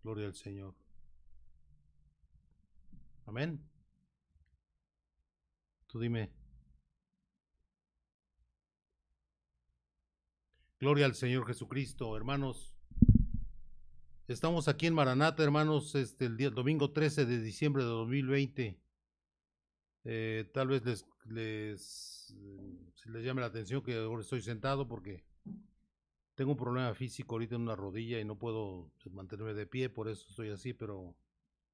Gloria al Señor. Amén. Tú dime. Gloria al Señor Jesucristo, hermanos. Estamos aquí en Maranata, hermanos, el domingo 13 de diciembre de 2020. Tal vez les llame la atención que ahora estoy sentado porque tengo un problema físico ahorita en una rodilla y no puedo mantenerme de pie, por eso estoy así, pero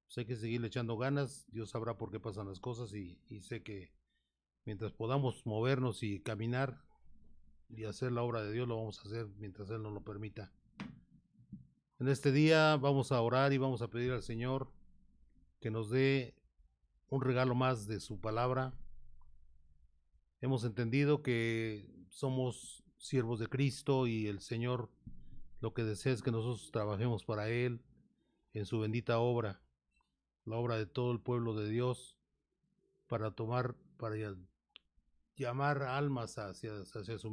pues hay que seguirle echando ganas. Dios sabrá por qué pasan las cosas y sé que mientras podamos movernos y caminar y hacer la obra de Dios, lo vamos a hacer mientras Él nos lo permita. En este día vamos a orar y vamos a pedir al Señor que nos dé un regalo más de su palabra. Hemos entendido que somos siervos de Cristo y el Señor lo que desea es que nosotros trabajemos para Él en su bendita obra, la obra de todo el pueblo de Dios, para llamar almas hacia sus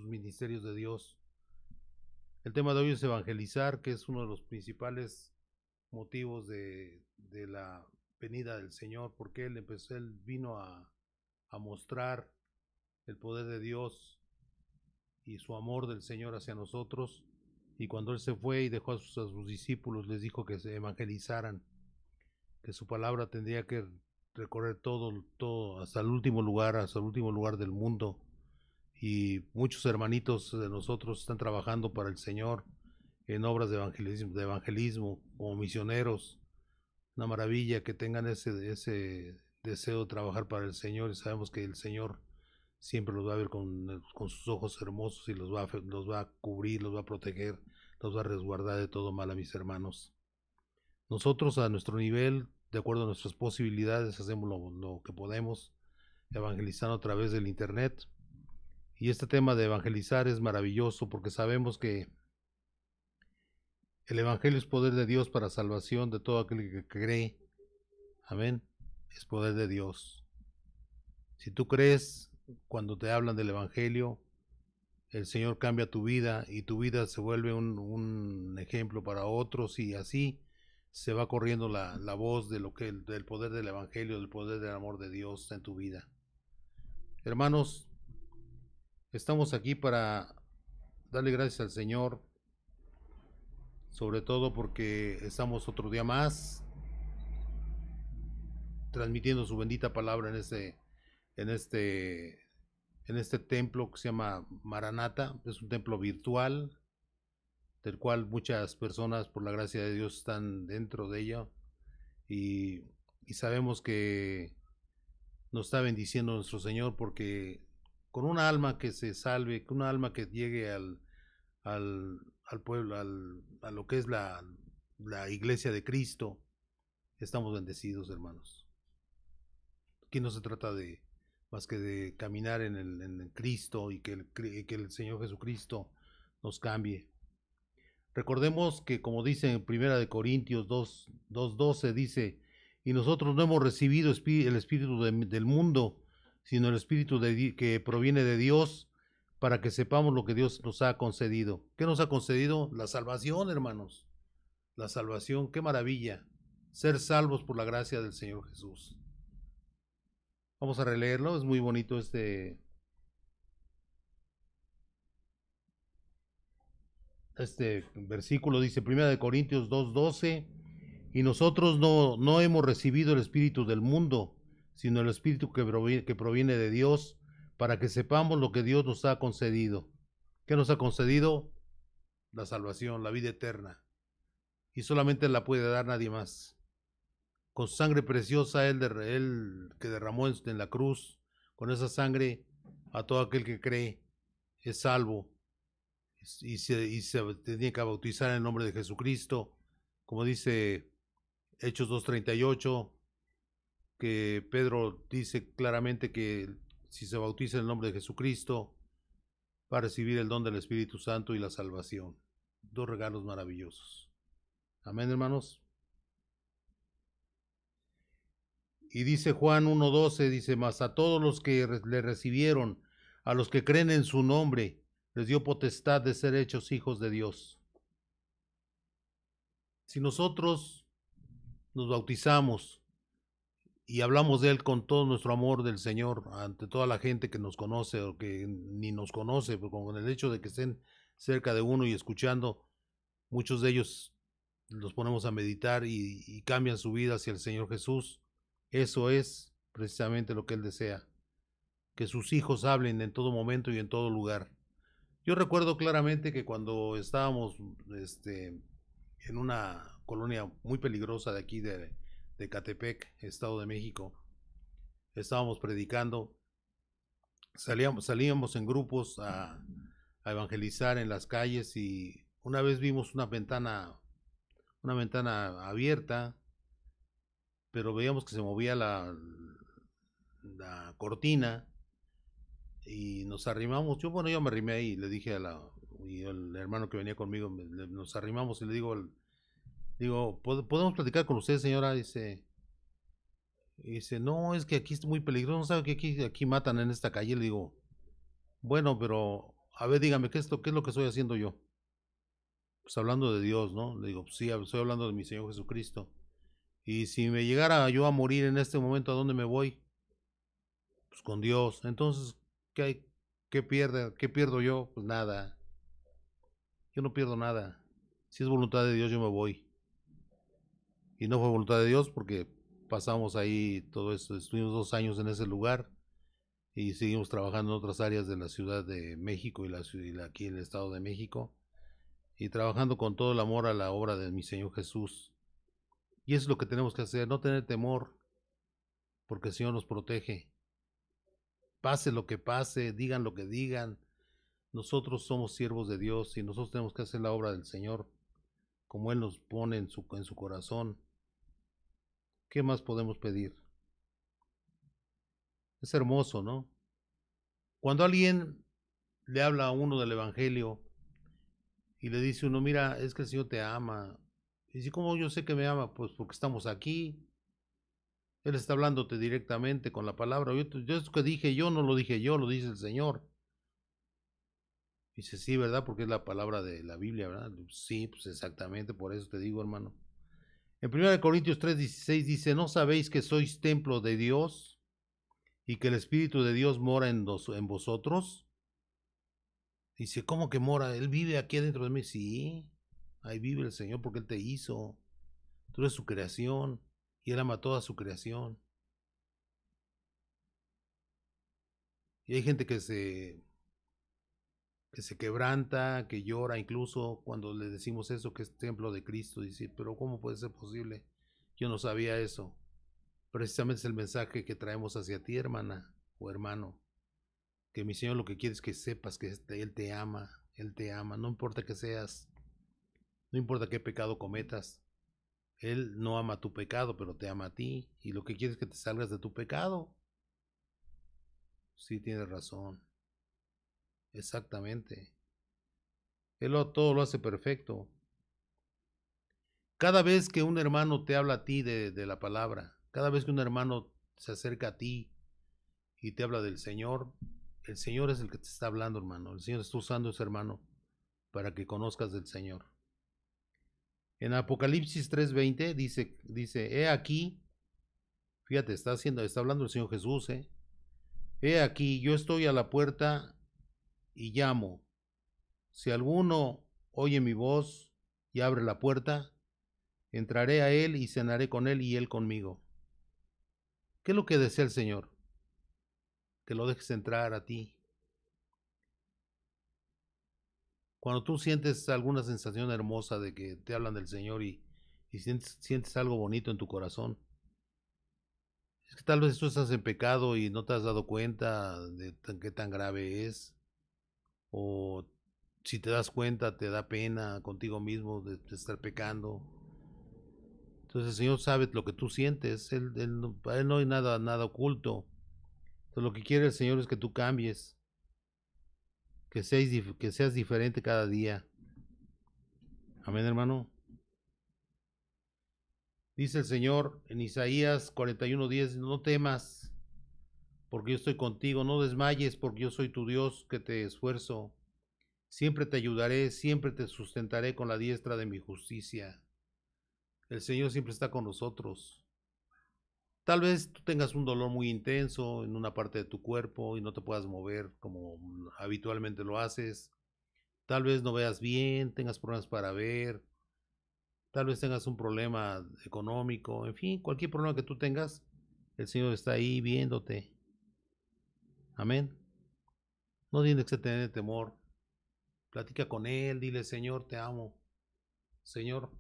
ministerios de Dios. El tema de hoy es evangelizar, que es uno de los principales motivos de la venida del Señor, porque Él vino a mostrar el poder de Dios y su amor del Señor hacia nosotros. Y cuando Él se fue y dejó a sus discípulos, les dijo que se evangelizaran, que su palabra tendría que recorrer todo hasta el último lugar del mundo. Y muchos hermanitos de nosotros están trabajando para el Señor en obras de evangelismo como misioneros. Una maravilla que tengan ese deseo de trabajar para el Señor, y sabemos que el Señor siempre los va a ver con sus ojos hermosos y los va a cubrir, los va a proteger, los va a resguardar de todo mal a mis hermanos. Nosotros a nuestro nivel, de acuerdo a nuestras posibilidades, hacemos lo que podemos, evangelizando a través del internet. Y este tema de evangelizar es maravilloso porque sabemos que el evangelio es poder de Dios para salvación de todo aquel que cree. Amén. Es poder de Dios. Si tú crees, cuando te hablan del evangelio, el Señor cambia tu vida y tu vida se vuelve un ejemplo para otros, y así se va corriendo la voz de del poder del evangelio, del poder del amor de Dios en tu vida. Hermanos, estamos aquí para darle gracias al Señor, sobre todo porque estamos otro día más transmitiendo su bendita palabra en este templo que se llama Maranata. Es un templo virtual del cual muchas personas, por la gracia de Dios, están dentro de ella, y sabemos que nos está bendiciendo nuestro Señor, porque con una alma que se salve, con una alma que llegue al pueblo, a lo que es la iglesia de Cristo, estamos bendecidos, hermanos. Aquí no se trata de más que de caminar en Cristo, y que el Señor Jesucristo nos cambie. Recordemos que, como dice en 1 Corintios 2:12, dice: y nosotros no hemos recibido el espíritu del mundo, sino el espíritu que proviene de Dios, para que sepamos lo que Dios nos ha concedido. ¿Qué nos ha concedido? La salvación, hermanos. La salvación, qué maravilla. Ser salvos por la gracia del Señor Jesús. Vamos a releerlo, es muy bonito este versículo. Dice 1 Corintios 2:12: y nosotros no hemos recibido el espíritu del mundo, sino el espíritu que proviene de Dios, para que sepamos lo que Dios nos ha concedido. ¿Qué nos ha concedido? La salvación, la vida eterna. Y solamente la puede dar nadie más. Con su sangre preciosa, él que derramó en la cruz, con esa sangre, a todo aquel que cree es salvo, y se tiene que bautizar en el nombre de Jesucristo, como dice Hechos 2:38, que Pedro dice claramente que si se bautiza en el nombre de Jesucristo, va a recibir el don del Espíritu Santo y la salvación. Dos regalos maravillosos. Amén, hermanos. Y dice Juan 1:12, dice: mas a todos los que le recibieron, a los que creen en su nombre, les dio potestad de ser hechos hijos de Dios. Si nosotros nos bautizamos y hablamos de Él con todo nuestro amor del Señor ante toda la gente que nos conoce o que ni nos conoce, pero con el hecho de que estén cerca de uno y escuchando, muchos de ellos los ponemos a meditar y cambian su vida hacia el Señor Jesús. Eso es precisamente lo que Él desea, que sus hijos hablen en todo momento y en todo lugar. Yo recuerdo claramente que cuando estábamos en una colonia muy peligrosa de aquí de Catepec, Estado de México, estábamos predicando, salíamos en grupos a evangelizar en las calles y una vez vimos una ventana abierta, pero veíamos que se movía la cortina y nos arrimamos. Yo me arrimé ahí y le dije y el hermano que venía conmigo, nos arrimamos y le digo, ¿podemos platicar con usted, señora? Dice, no, es que aquí es muy peligroso, no sabe que aquí matan en esta calle. Le digo, bueno, pero a ver, dígame, ¿qué es lo que estoy haciendo yo? Pues hablando de Dios, ¿no? Le digo, pues sí, estoy hablando de mi Señor Jesucristo. Y si me llegara yo a morir en este momento, ¿a dónde me voy? Pues con Dios. Entonces, ¿qué pierdo yo? Pues nada. Yo no pierdo nada. Si es voluntad de Dios, yo me voy. Y no fue voluntad de Dios porque pasamos ahí todo esto. Estuvimos 2 años en ese lugar y seguimos trabajando en otras áreas de la Ciudad de México aquí en el Estado de México. Y trabajando con todo el amor a la obra de mi Señor Jesús. Y eso es lo que tenemos que hacer, no tener temor, porque el Señor nos protege. Pase lo que pase, digan lo que digan, nosotros somos siervos de Dios y nosotros tenemos que hacer la obra del Señor, como Él nos pone en su corazón. ¿Qué más podemos pedir? Es hermoso, ¿no? Cuando alguien le habla a uno del Evangelio y le dice uno, mira, es que el Señor te ama. Y dice, ¿cómo yo sé que me ama? Pues porque estamos aquí. Él está hablándote directamente con la palabra. Yo esto que dije yo no lo dije yo, lo dice el Señor. Dice, sí, ¿verdad? Porque es la palabra de la Biblia, ¿verdad? Sí, pues exactamente, por eso te digo, hermano. En 1 Corintios 3:16 dice, ¿no sabéis que sois templo de Dios y que el Espíritu de Dios mora en vosotros? Dice, ¿cómo que mora? Él vive aquí adentro de mí. Sí, ahí vive el Señor porque Él te hizo. Tú eres su creación y Él ama toda su creación. Y hay gente que se quebranta, que llora incluso cuando le decimos eso, que es templo de Cristo. Dice, pero ¿cómo puede ser posible? Yo no sabía eso. Precisamente es el mensaje que traemos hacia ti, hermana o hermano. Que mi Señor lo que quiere es que sepas que Él te ama. Él te ama. No importa que seas, no importa qué pecado cometas. Él no ama tu pecado, pero te ama a ti. Y lo que quiere es que te salgas de tu pecado. Sí, tienes razón. Exactamente. Él todo lo hace perfecto. Cada vez que un hermano te habla a ti de la palabra, cada vez que un hermano se acerca a ti y te habla del Señor, el Señor es el que te está hablando, hermano. El Señor está usando a ese hermano para que conozcas del Señor. En Apocalipsis 3:20 dice, he aquí, fíjate, está hablando el Señor Jesús, he aquí, yo estoy a la puerta y llamo. Si alguno oye mi voz y abre la puerta, entraré a él y cenaré con él y él conmigo. ¿Qué es lo que desea el Señor? Que lo dejes entrar a ti. Cuando tú sientes alguna sensación hermosa de que te hablan del Señor y sientes algo bonito en tu corazón, es que tal vez tú estás en pecado y no te has dado cuenta de qué tan grave es, o si te das cuenta te da pena contigo mismo de estar pecando. Entonces el Señor sabe lo que tú sientes, para Él no hay nada oculto. Entonces lo que quiere el Señor es que tú cambies, que seas diferente cada día. Amén, hermano. Dice el Señor en Isaías 41:10, no temas, porque yo estoy contigo, no desmayes, porque yo soy tu Dios que te esfuerzo. Siempre te ayudaré, siempre te sustentaré con la diestra de mi justicia. El Señor siempre está con nosotros. Tal vez tú tengas un dolor muy intenso en una parte de tu cuerpo y no te puedas mover como habitualmente lo haces. Tal vez no veas bien, tengas problemas para ver, tal vez tengas un problema económico, en fin, cualquier problema que tú tengas, el Señor está ahí viéndote. Amén. No tienes que tener temor. Platica con Él, dile, Señor, te amo. Señor,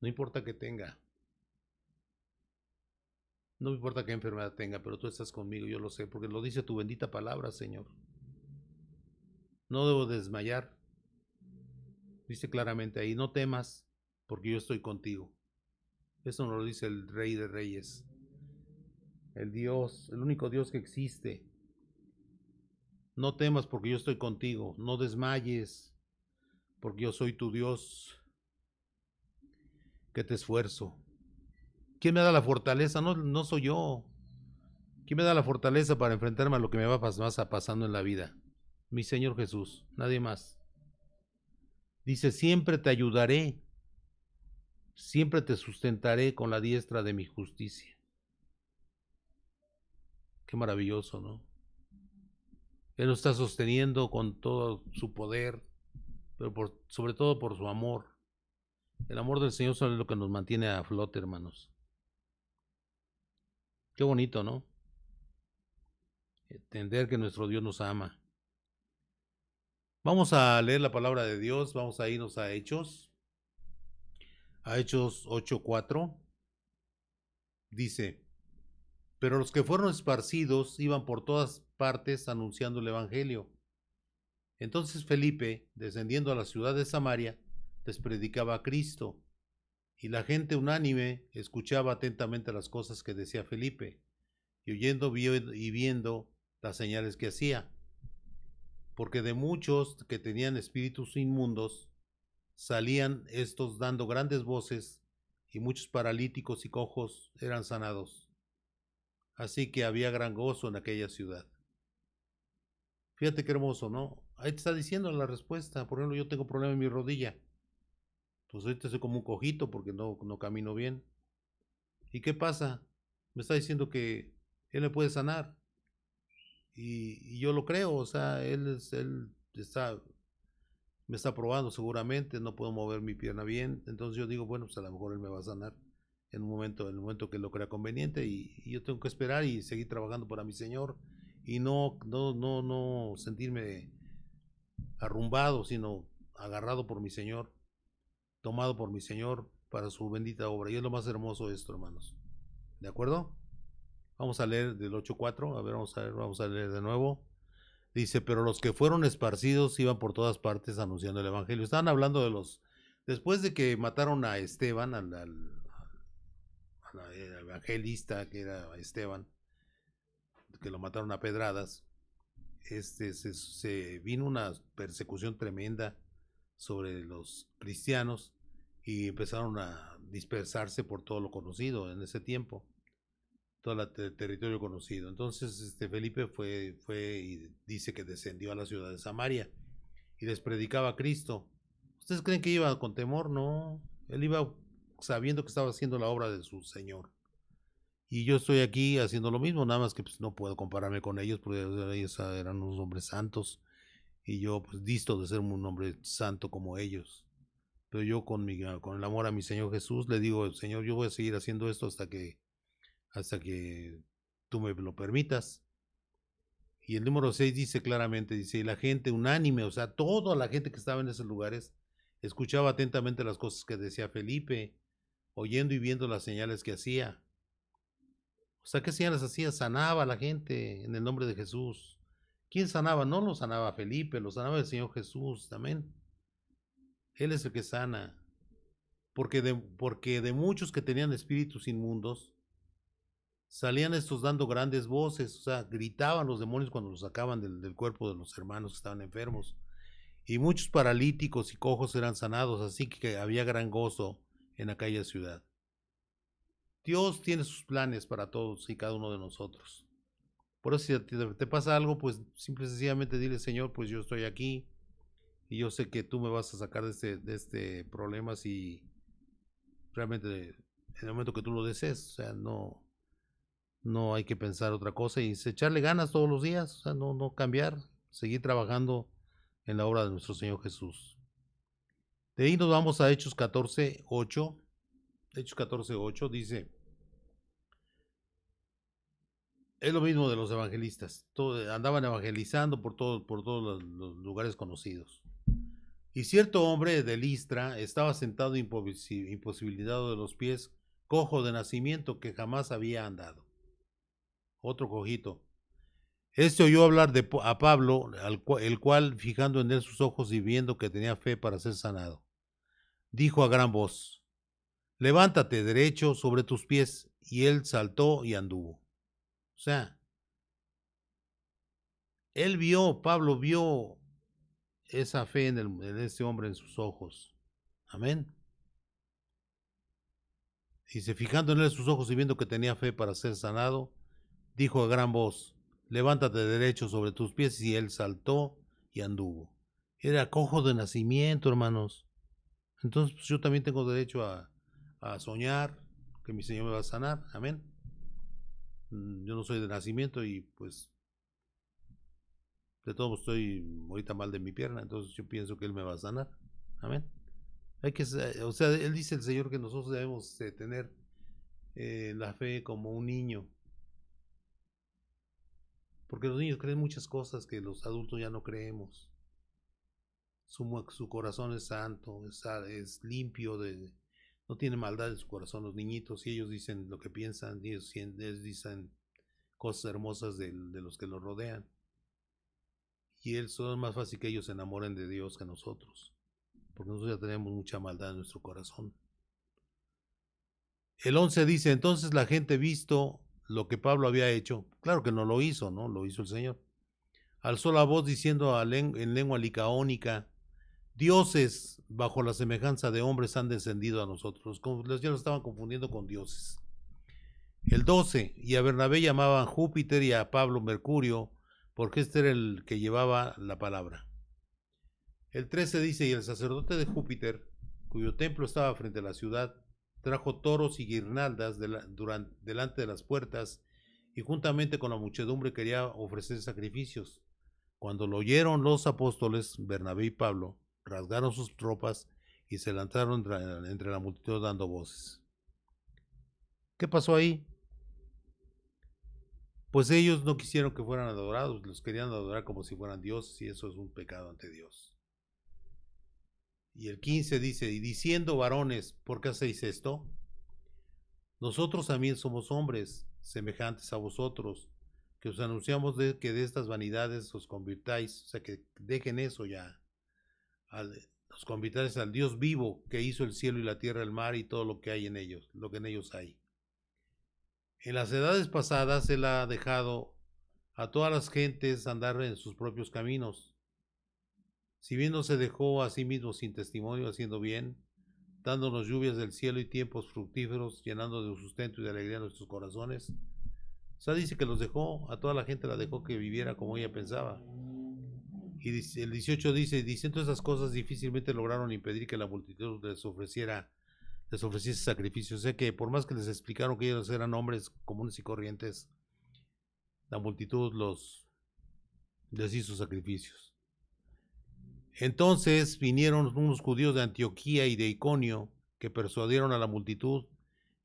no importa que tenga, no me importa qué enfermedad tenga, pero tú estás conmigo, yo lo sé, porque lo dice tu bendita palabra, Señor. No debo desmayar. Dice claramente ahí, no temas, porque yo estoy contigo. Eso nos lo dice el Rey de Reyes, el Dios, el único Dios que existe. No temas porque yo estoy contigo, no desmayes, porque yo soy tu Dios, que te esfuerzo. ¿Quién me da la fortaleza? No, no soy yo. ¿Quién me da la fortaleza para enfrentarme a lo que me va pasando en la vida? Mi Señor Jesús, nadie más. Dice, siempre te ayudaré, siempre te sustentaré con la diestra de mi justicia. Qué maravilloso, ¿no? Él nos está sosteniendo con todo su poder, pero sobre todo por su amor. El amor del Señor es lo que nos mantiene a flote, hermanos. Qué bonito, ¿no? Entender que nuestro Dios nos ama. Vamos a leer la palabra de Dios, vamos a irnos a Hechos 8:4. Dice, pero los que fueron esparcidos iban por todas partes anunciando el Evangelio. Entonces Felipe, descendiendo a la ciudad de Samaria, les predicaba a Cristo, y la gente unánime escuchaba atentamente las cosas que decía Felipe, y oyendo y viendo las señales que hacía. Porque de muchos que tenían espíritus inmundos, salían estos dando grandes voces, y muchos paralíticos y cojos eran sanados. Así que había gran gozo en aquella ciudad. Fíjate qué hermoso, ¿no? Ahí te está diciendo la respuesta. Por ejemplo, yo tengo problema en mi rodilla. Pues ahorita soy como un cojito porque no camino bien. ¿Y qué pasa? Me está diciendo que Él me puede sanar. Y yo lo creo, o sea, él me está probando seguramente, no puedo mover mi pierna bien. Entonces yo digo, bueno, pues a lo mejor Él me va a sanar en el momento que lo crea conveniente. Y yo tengo que esperar y seguir trabajando para mi Señor. Y no sentirme arrumbado, sino agarrado por mi Señor, tomado por mi Señor para su bendita obra. Y es lo más hermoso de esto, hermanos. ¿De acuerdo? Vamos a leer del 8:4. A ver, vamos a leer de nuevo. Dice, pero los que fueron esparcidos iban por todas partes anunciando el Evangelio. Estaban hablando de después de que mataron a Esteban, al evangelista que era Esteban, que lo mataron a pedradas, se vino una persecución tremenda sobre los cristianos y empezaron a dispersarse por todo lo conocido en ese tiempo, todo el territorio conocido. Entonces Felipe fue y dice que descendió a la ciudad de Samaria y les predicaba a Cristo. ¿Ustedes creen que iba con temor? No, él iba sabiendo que estaba haciendo la obra de su Señor. Y yo estoy aquí haciendo lo mismo, nada más que pues, no puedo compararme con ellos porque ellos eran unos hombres santos y yo pues disto de ser un hombre santo como ellos. Pero yo con el amor a mi Señor Jesús le digo, Señor, yo voy a seguir haciendo esto hasta que tú me lo permitas. Y el número 6 dice claramente, dice, y la gente unánime, o sea, toda la gente que estaba en esos lugares, escuchaba atentamente las cosas que decía Felipe, oyendo y viendo las señales que hacía. O sea, ¿qué señales hacía? Sanaba a la gente en el nombre de Jesús. ¿Quién sanaba? No lo sanaba Felipe, lo sanaba el Señor Jesús, amén. Él es el que sana. Porque de muchos que tenían espíritus inmundos, salían estos dando grandes voces, o sea, gritaban los demonios cuando los sacaban del cuerpo de los hermanos que estaban enfermos. Y muchos paralíticos y cojos eran sanados, así que había gran gozo en aquella ciudad. Dios tiene sus planes para todos y cada uno de nosotros. Por eso si te pasa algo, pues simple y sencillamente dile, Señor, pues yo estoy aquí y yo sé que tú me vas a sacar de este problema realmente en el momento que tú lo desees. O sea, no hay que pensar otra cosa y echarle ganas todos los días, o sea, no cambiar, seguir trabajando en la obra de nuestro Señor Jesús. De ahí nos vamos a Hechos 14:8. Hechos 14:8 dice, es lo mismo de los evangelistas, andaban evangelizando por todos los lugares conocidos. Y cierto hombre de Listra estaba sentado imposibilitado de los pies, cojo de nacimiento, que jamás había andado. Otro cojito. Este oyó hablar a Pablo, el cual, fijando en él sus ojos y viendo que tenía fe para ser sanado, dijo a gran voz, levántate derecho sobre tus pies. Y él saltó y anduvo. O sea, Pablo vio esa fe en este hombre en sus ojos. Amén. Y fijando en él sus ojos y viendo que tenía fe para ser sanado, dijo a gran voz, levántate derecho sobre tus pies. Y él saltó y anduvo. Era cojo de nacimiento, hermanos. Entonces, pues, yo también tengo derecho a soñar que mi Señor me va a sanar. Amén. Yo no soy de nacimiento y pues de todo estoy ahorita mal de mi pierna, entonces yo pienso que Él me va a sanar. Amén. O sea, Él dice el Señor que nosotros debemos tener la fe como un niño. Porque los niños creen muchas cosas que los adultos ya no creemos. Su corazón es santo, es limpio, no tiene maldad en su corazón los niñitos, y ellos dicen lo que piensan, y ellos dicen cosas hermosas de los que los rodean. Y es más fácil que ellos se enamoren de Dios que nosotros, porque nosotros ya tenemos mucha maldad en nuestro corazón. El 11 dice, entonces la gente, visto lo que Pablo había hecho, claro que no lo hizo, ¿no? Lo hizo el Señor. Alzó la voz diciendo en lengua licaónica, dioses bajo la semejanza de hombres han descendido a nosotros. Ya lo estaban confundiendo con dioses. El 12, y a Bernabé llamaban Júpiter y a Pablo Mercurio, porque este era el que llevaba la palabra. El 13 dice, y el sacerdote de Júpiter, cuyo templo estaba frente a la ciudad, trajo toros y guirnaldas delante de las puertas, y juntamente con la muchedumbre quería ofrecer sacrificios. Cuando lo oyeron los apóstoles, Bernabé y Pablo, rasgaron sus ropas y se lanzaron entre la multitud dando voces. ¿Qué pasó ahí? Pues ellos no quisieron que fueran adorados, los querían adorar como si fueran dioses, y eso es un pecado ante Dios. Y el 15 dice, y diciendo, varones, ¿por qué hacéis esto? Nosotros también somos hombres semejantes a vosotros, que os anunciamos que de estas vanidades os convirtáis, o sea, que dejen eso ya, os convirtáis al Dios vivo, que hizo el cielo y la tierra, el mar y todo lo que hay en ellos, lo que en ellos hay. En las edades pasadas Él ha dejado a todas las gentes andar en sus propios caminos. Si bien no se dejó a sí mismo sin testimonio, haciendo bien, dándonos lluvias del cielo y tiempos fructíferos, llenando de sustento y de alegría nuestros corazones. O sea, dice que los dejó, a toda la gente la dejó que viviera como ella pensaba. Y el 18 dice, diciendo esas cosas difícilmente lograron impedir que la multitud les ofreciese sacrificios. O sea que por más que les explicaron que ellos eran hombres comunes y corrientes, la multitud les hizo sacrificios. Entonces vinieron unos judíos de Antioquía y de Iconio que persuadieron a la multitud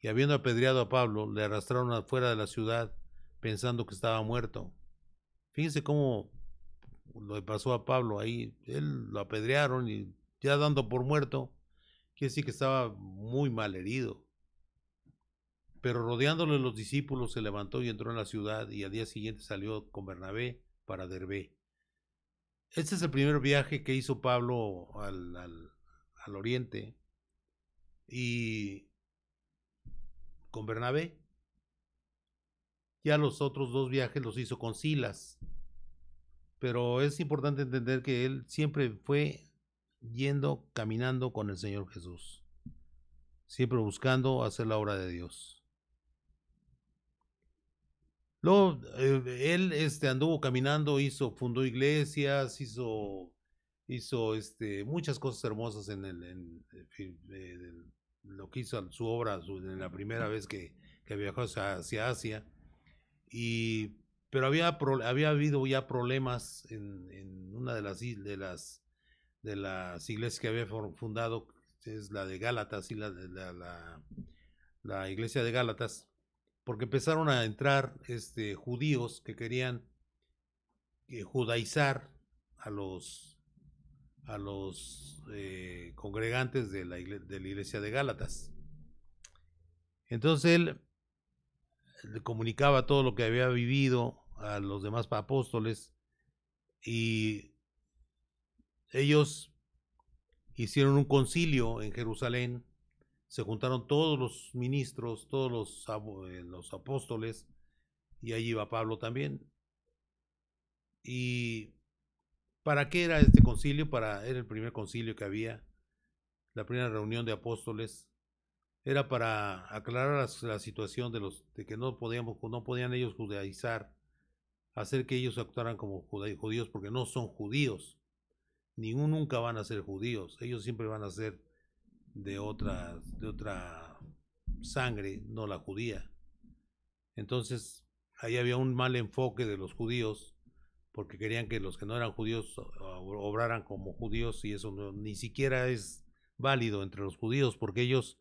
y habiendo apedreado a Pablo, le arrastraron afuera de la ciudad pensando que estaba muerto. Fíjense cómo lo pasó a Pablo ahí. Él lo apedrearon y ya dando por muerto, quiere decir que estaba muy mal herido. Pero rodeándole los discípulos se levantó y entró en la ciudad y al día siguiente salió con Bernabé para Derbe. Este es el primer viaje que hizo Pablo al oriente y con Bernabé. Ya los otros dos viajes los hizo con Silas. Pero es importante entender que él siempre fue caminando con el Señor Jesús. Siempre buscando hacer la obra de Dios. Luego, él anduvo caminando, fundó iglesias, hizo muchas cosas hermosas en el lo que hizo su obra en la primera vez que viajó hacia Asia, pero había habido ya problemas en una de las iglesias que había fundado, es la de Gálatas, y la iglesia de Gálatas, porque empezaron a entrar judíos que querían judaizar a los congregantes de la iglesia de Gálatas. Entonces él le comunicaba todo lo que había vivido a los demás apóstoles, y ellos hicieron un concilio en Jerusalén. Se juntaron todos los ministros, todos los apóstoles, y allí iba Pablo también. ¿Y para qué era este concilio? Era el primer concilio que había, la primera reunión de apóstoles. Era para aclarar la situación de que no podían ellos judaizar, hacer que ellos actuaran como judíos, porque no son judíos. Nunca van a ser judíos. Ellos siempre van a ser de otra sangre, no la judía. Entonces, ahí había un mal enfoque de los judíos, porque querían que los que no eran judíos obraran como judíos, y eso ni siquiera es válido entre los judíos, porque ellos,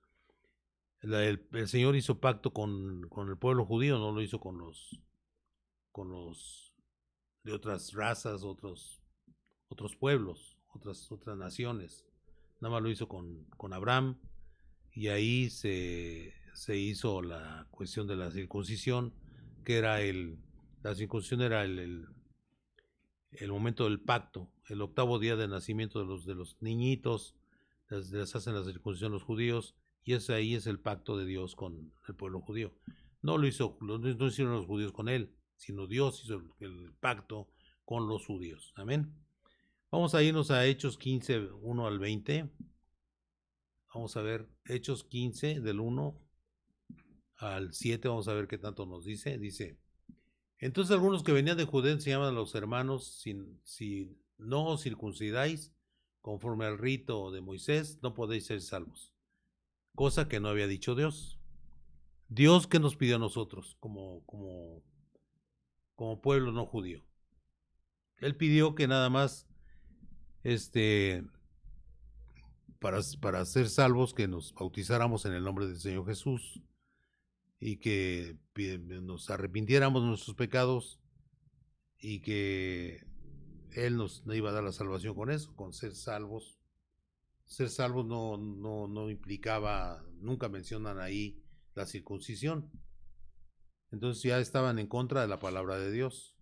el Señor hizo pacto con el pueblo judío, no lo hizo con los de otras razas, otros pueblos, otras naciones. Nada más lo hizo con Abraham, y ahí se hizo la cuestión de la circuncisión, que era la circuncisión era el momento del pacto, el 8º día de nacimiento de los niñitos, les hacen la circuncisión los judíos, y ahí es el pacto de Dios con el pueblo judío. No lo hicieron los judíos con él, sino Dios hizo el pacto con los judíos. Amén. Vamos a irnos a Hechos 15, 1 al 20. Vamos a ver Hechos 15, del 1 al 7. Vamos a ver qué tanto nos dice. Dice: entonces algunos que venían de Judea enseñaban a los hermanos: si no os circuncidáis conforme al rito de Moisés, no podéis ser salvos. Cosa que no había dicho Dios. Dios, que nos pidió a nosotros como pueblo no judío. Él pidió que nada más para ser salvos, que nos bautizáramos en el nombre del Señor Jesús, y que nos arrepintiéramos de nuestros pecados, y que Él nos iba a dar la salvación con eso, con ser salvos. Ser salvos no implicaba, nunca mencionan ahí la circuncisión. Entonces ya estaban en contra de la palabra de Dios,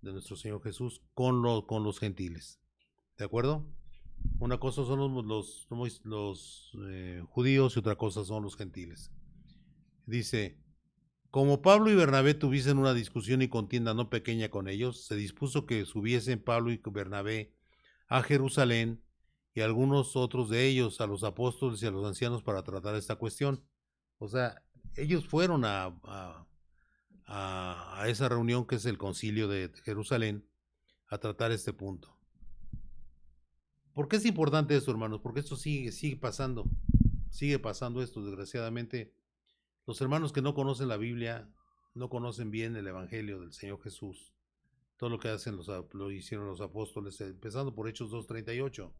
de nuestro Señor Jesús, con los gentiles. ¿De acuerdo? Una cosa son los judíos, y otra cosa son los gentiles. Dice: como Pablo y Bernabé tuviesen una discusión y contienda no pequeña con ellos, se dispuso que subiesen Pablo y Bernabé a Jerusalén, y algunos otros de ellos a los apóstoles y a los ancianos, para tratar esta cuestión. O sea, ellos fueron a esa reunión, que es el concilio de Jerusalén, a tratar este punto. ¿Por qué es importante esto, hermanos? Porque esto sigue pasando. Sigue pasando esto, desgraciadamente. Los hermanos que no conocen la Biblia, no conocen bien el Evangelio del Señor Jesús. Todo lo que lo hicieron los apóstoles, empezando por Hechos 2:38.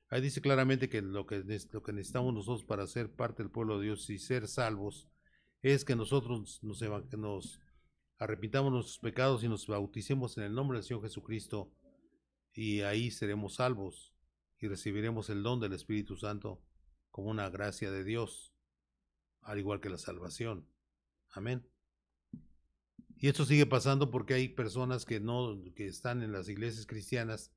Ahí dice claramente que lo que necesitamos nosotros para ser parte del pueblo de Dios y ser salvos, es que nosotros nos arrepintamos de nuestros pecados y nos bauticemos en el nombre del Señor Jesucristo, y ahí seremos salvos y recibiremos el don del Espíritu Santo como una gracia de Dios, al igual que la salvación. Amén. Y esto sigue pasando porque hay personas que están en las iglesias cristianas,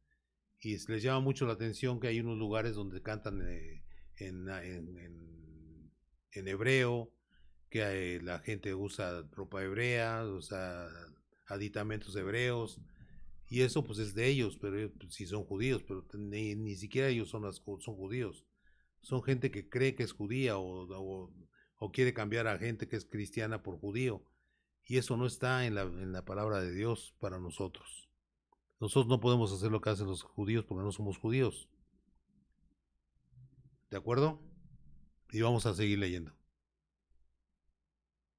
y les llama mucho la atención que hay unos lugares donde cantan en hebreo, que la gente usa ropa hebrea, usa aditamentos hebreos, y eso pues es de ellos, pero si son judíos, pero ni siquiera ellos son judíos. Son gente que cree que es judía, o quiere cambiar a gente que es cristiana por judío, y eso no está en la palabra de Dios para nosotros. Nosotros no podemos hacer lo que hacen los judíos, porque no somos judíos. ¿De acuerdo? Y vamos a seguir leyendo.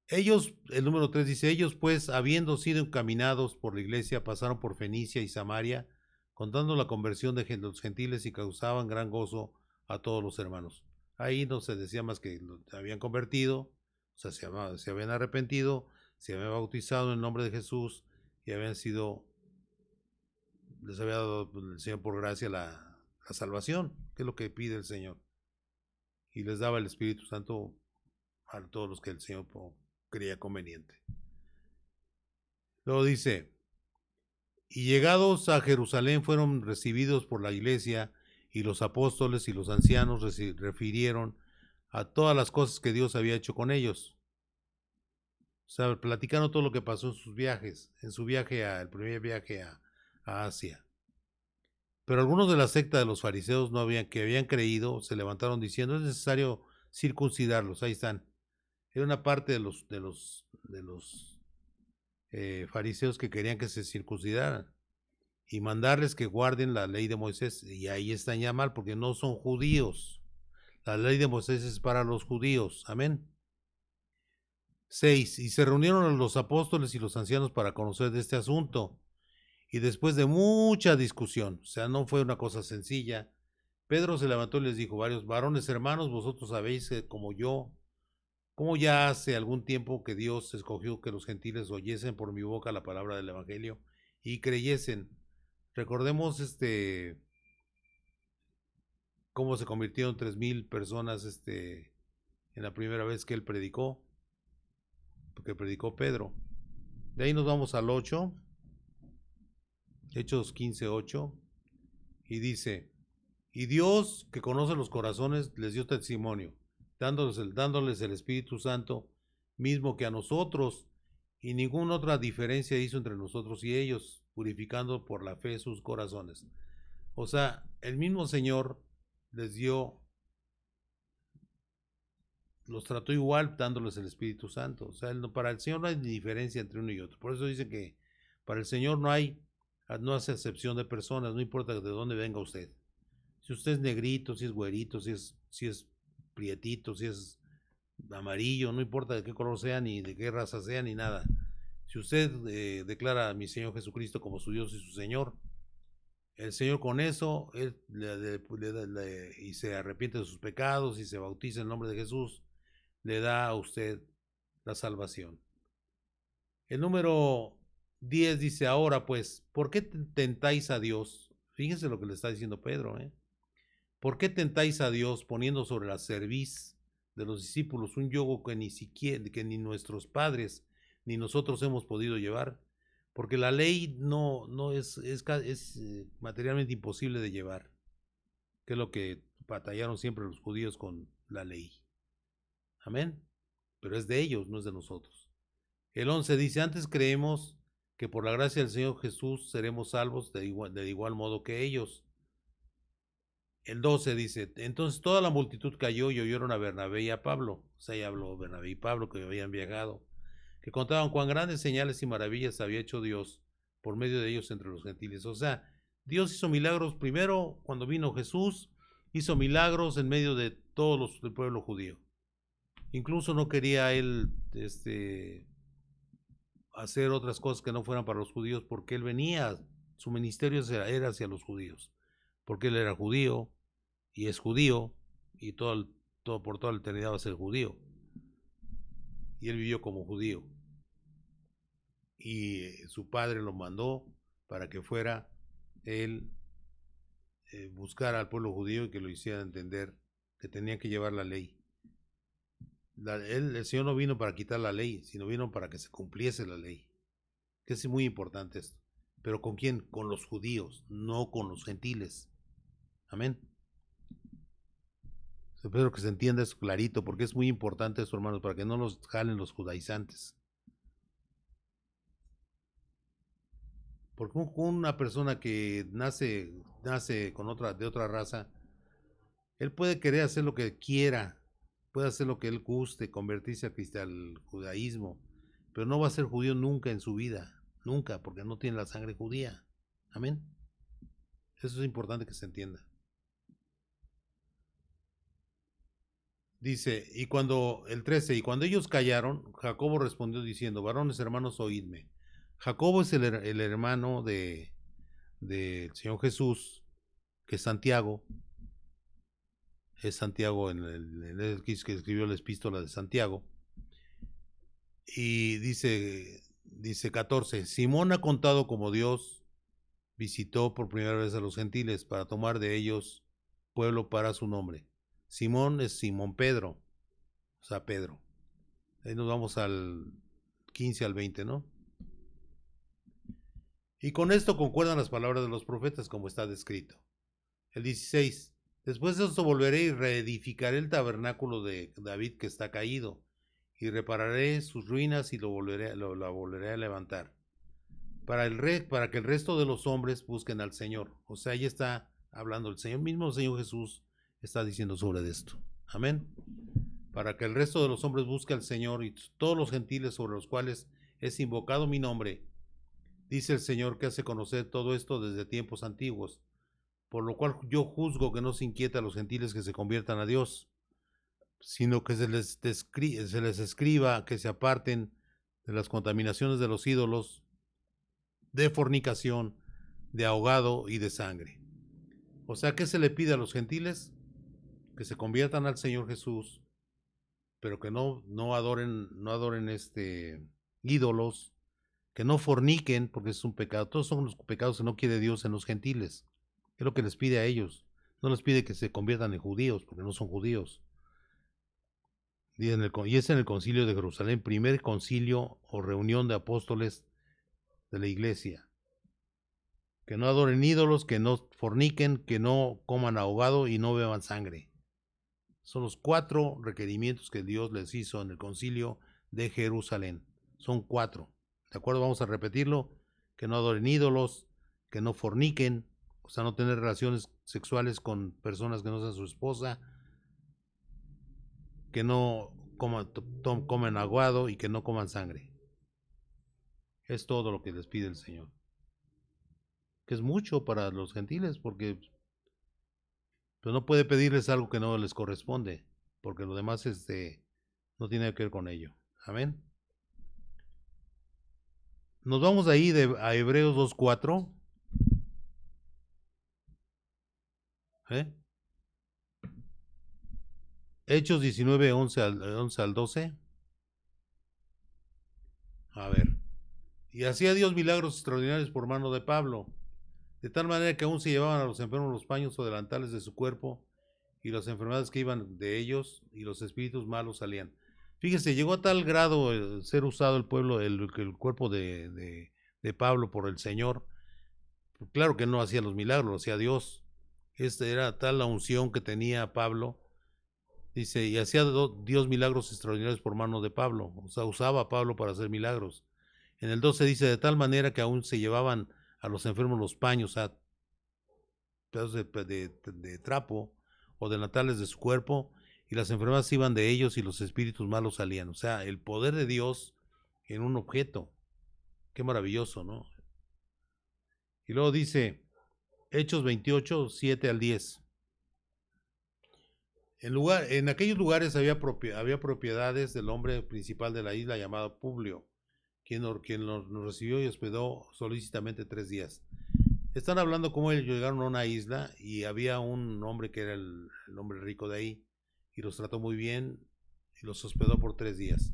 Ellos, el número 3 dice, ellos pues, habiendo sido encaminados por la iglesia, pasaron por Fenicia y Samaria, contando la conversión de los gentiles y causaban gran gozo a todos los hermanos. Ahí no se decía más que se habían convertido, o sea, se habían arrepentido, se habían bautizado en el nombre de Jesús y habían sido, les había dado el Señor por gracia la salvación, que es lo que pide el Señor. Y les daba el Espíritu Santo a todos los que el Señor creía conveniente. Luego dice, y llegados a Jerusalén fueron recibidos por la iglesia y los apóstoles y los ancianos refirieron a todas las cosas que Dios había hecho con ellos. O sea, platicaron todo lo que pasó en sus viajes, en su viaje, el primer viaje a Asia. Pero algunos de la secta de los fariseos que habían creído se levantaron diciendo, es necesario circuncidarlos. Ahí están. Era una parte de los fariseos que querían que se circuncidaran y mandarles que guarden la ley de Moisés. Y ahí están ya mal porque no son judíos. La ley de Moisés es para los judíos. Amén. 6. Y se reunieron los apóstoles y los ancianos para conocer de este asunto. Y después de mucha discusión, o sea, no fue una cosa sencilla, Pedro se levantó y les dijo, varios varones hermanos, vosotros sabéis que como ya hace algún tiempo que Dios escogió que los gentiles oyesen por mi boca la palabra del evangelio y creyesen. Recordemos cómo se convirtieron 3,000 personas en la primera vez que él predicó, porque predicó Pedro. De ahí nos vamos al 8, Hechos 15:8, y dice, y Dios, que conoce los corazones, les dio testimonio, dándoles el Espíritu Santo, mismo que a nosotros, y ninguna otra diferencia hizo entre nosotros y ellos, purificando por la fe sus corazones. O sea, el mismo Señor les dio, los trató igual dándoles el Espíritu Santo. O sea, para el Señor no hay diferencia entre uno y otro. Por eso dice que para el Señor no hace excepción de personas, no importa de dónde venga usted. Si usted es negrito, si es güerito, si es prietito, si es amarillo, no importa de qué color sea, ni de qué raza sea, ni nada. Si usted declara a mi Señor Jesucristo como su Dios y su Señor, el Señor con eso, él y se arrepiente de sus pecados y se bautiza en el nombre de Jesús, le da a usted la salvación. El número 10 dice, ahora pues, ¿por qué tentáis a Dios? Fíjense lo que le está diciendo Pedro, ¿Por qué tentáis a Dios poniendo sobre la cerviz de los discípulos un yugo que ni nuestros padres ni nosotros hemos podido llevar? Porque la ley no es materialmente imposible de llevar, que es lo que batallaron siempre los judíos con la ley. Amén. Pero es de ellos, no es de nosotros. El 11 dice, antes creemos que por la gracia del Señor Jesús seremos salvos de igual modo que ellos. El 12 dice, entonces toda la multitud cayó y oyeron a Bernabé y a Pablo. O sea, ya habló Bernabé y Pablo que habían viajado, que contaban cuán grandes señales y maravillas había hecho Dios por medio de ellos entre los gentiles. O sea, Dios hizo milagros primero cuando vino Jesús, hizo milagros en medio de todos del pueblo judío. Incluso no quería él hacer otras cosas que no fueran para los judíos porque él venía, su ministerio era hacia los judíos, porque él era judío y es judío y todo por toda la eternidad va a ser judío. Y él vivió como judío. Y su padre lo mandó para que fuera él buscar al pueblo judío y que lo hiciera entender que tenía que llevar la ley. El Señor no vino para quitar la ley, sino vino para que se cumpliese la ley. Que es muy importante esto. ¿Pero con quién? Con los judíos, no con los gentiles. Amén. Espero que se entienda eso clarito, porque es muy importante eso, hermanos, para que no los jalen los judaizantes. Porque una persona que nace de otra raza, él puede querer hacer lo que quiera, puede hacer lo que él guste, convertirse al judaísmo, pero no va a ser judío nunca en su vida, nunca, porque no tiene la sangre judía. Amén. Eso es importante que se entienda. Dice, el 13, y cuando ellos callaron, Jacobo respondió diciendo, varones hermanos, oídme. Jacobo es el hermano del Señor Jesús, que es Santiago en el que escribió la epístola de Santiago. Y dice 14, Simón ha contado como Dios visitó por primera vez a los gentiles para tomar de ellos pueblo para su nombre. Simón es Simón Pedro, o sea, Pedro. Ahí nos vamos al 15 al 20, ¿no? Y con esto concuerdan las palabras de los profetas como está descrito. El 16, después de esto volveré y reedificaré el tabernáculo de David que está caído, y repararé sus ruinas y la volveré a levantar, para que el resto de los hombres busquen al Señor. O sea, ahí está hablando el Señor mismo, el Señor Jesús está diciendo sobre esto. Amén. Para que el resto de los hombres busque al Señor y todos los gentiles sobre los cuales es invocado mi nombre, dice el Señor, que hace conocer todo esto desde tiempos antiguos, por lo cual yo juzgo que no se inquieta a los gentiles que se conviertan a Dios, sino que se les escriba que se aparten de las contaminaciones de los ídolos, de fornicación, de ahogado y de sangre. O sea, ¿qué se le pide a los gentiles? Que se conviertan al Señor Jesús, pero que no adoren ídolos, que no forniquen, porque es un pecado. Todos son los pecados que no quiere Dios en los gentiles. Es lo que les pide a ellos. No les pide que se conviertan en judíos, porque no son judíos. Y es en el concilio de Jerusalén, primer concilio o reunión de apóstoles de la iglesia. Que no adoren ídolos, que no forniquen, que no coman ahogado y no beban sangre. Son los 4 requerimientos que Dios les hizo en el concilio de Jerusalén. Son 4. ¿De acuerdo? Vamos a repetirlo. Que no adoren ídolos, que no forniquen, o sea, no tener relaciones sexuales con personas que no sean su esposa, que no coman aguado y que no coman sangre. Es todo lo que les pide el Señor. Que es mucho para los gentiles, porque pues, no puede pedirles algo que no les corresponde, porque lo demás no tiene que ver con ello. Amén. Nos vamos ahí a Hebreos 2:4. Hechos 19, 11 al 12. A ver. Y hacía Dios milagros extraordinarios por mano de Pablo, de tal manera que aún se llevaban a los enfermos los paños o delantales de su cuerpo, y las enfermedades que iban de ellos, y los espíritus malos salían. Fíjese, llegó a tal grado el ser usado el cuerpo de Pablo por el Señor. Claro que no hacía los milagros, lo hacía Dios. Era tal la unción que tenía Pablo. Dice, y hacía Dios milagros extraordinarios por mano de Pablo. O sea, usaba a Pablo para hacer milagros. En el 12 dice, de tal manera que aún se llevaban a los enfermos los paños, o sea, pedazos de trapo o delantales de su cuerpo, y las enfermedades iban de ellos y los espíritus malos salían. O sea, el poder de Dios en un objeto. Qué maravilloso, ¿no? Y luego dice, Hechos 28, 7 al 10. En aquellos lugares había propiedades del hombre principal de la isla llamado Publio, quien nos recibió y hospedó solícitamente 3 días. Están hablando cómo ellos llegaron a una isla y había un hombre que era el hombre rico de ahí y los trató muy bien y los hospedó por 3 días.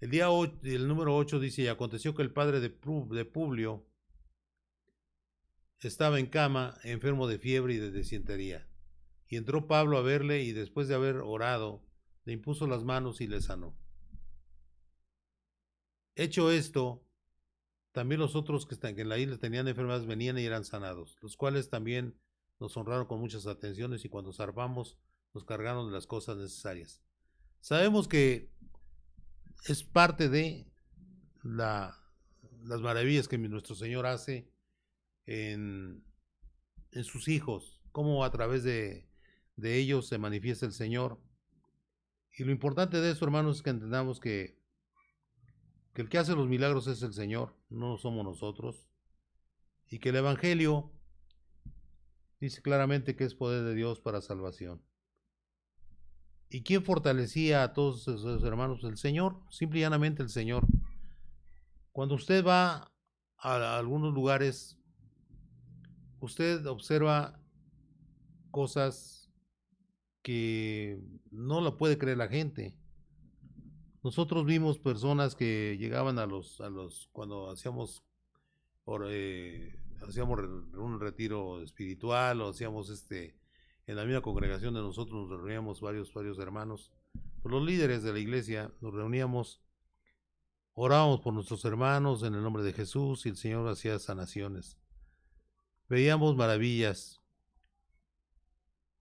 El número 8 dice, y aconteció que el padre de Publio estaba en cama, enfermo de fiebre y de disentería. Y entró Pablo a verle y después de haber orado, le impuso las manos y le sanó. Hecho esto, también los otros que en la isla tenían enfermedades venían y eran sanados, los cuales también nos honraron con muchas atenciones y cuando zarpamos nos cargaron de las cosas necesarias. Sabemos que es parte de las maravillas que nuestro Señor hace en sus hijos, cómo a través de ellos se manifiesta el Señor. Y lo importante de eso, hermanos, es que entendamos que el que hace los milagros es el Señor, no somos nosotros, y que el Evangelio dice claramente que es poder de Dios para salvación. ¿Y quién fortalecía a todos sus hermanos? El Señor, simple y llanamente el Señor. Cuando usted va a algunos lugares, usted observa cosas que no la puede creer la gente. Nosotros vimos personas que llegaban cuando hacíamos un retiro espiritual o hacíamos en la misma congregación de nosotros nos reuníamos varios hermanos, pues los líderes de la iglesia nos reuníamos, orábamos por nuestros hermanos en el nombre de Jesús y el Señor hacía sanaciones. Veíamos maravillas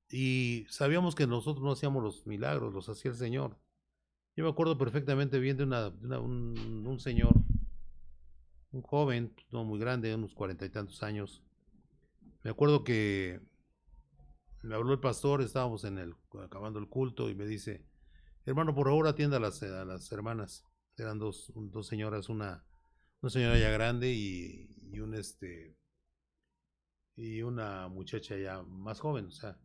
y sabíamos que nosotros no hacíamos los milagros, los hacía el Señor. Yo me acuerdo perfectamente bien de un señor, un joven, no muy grande, unos 40 y tantos años. Me acuerdo que me habló el pastor, estábamos acabando el culto y me dice, hermano, por favor atienda a las hermanas. Eran dos señoras, una señora ya grande y una muchacha ya más joven. O sea,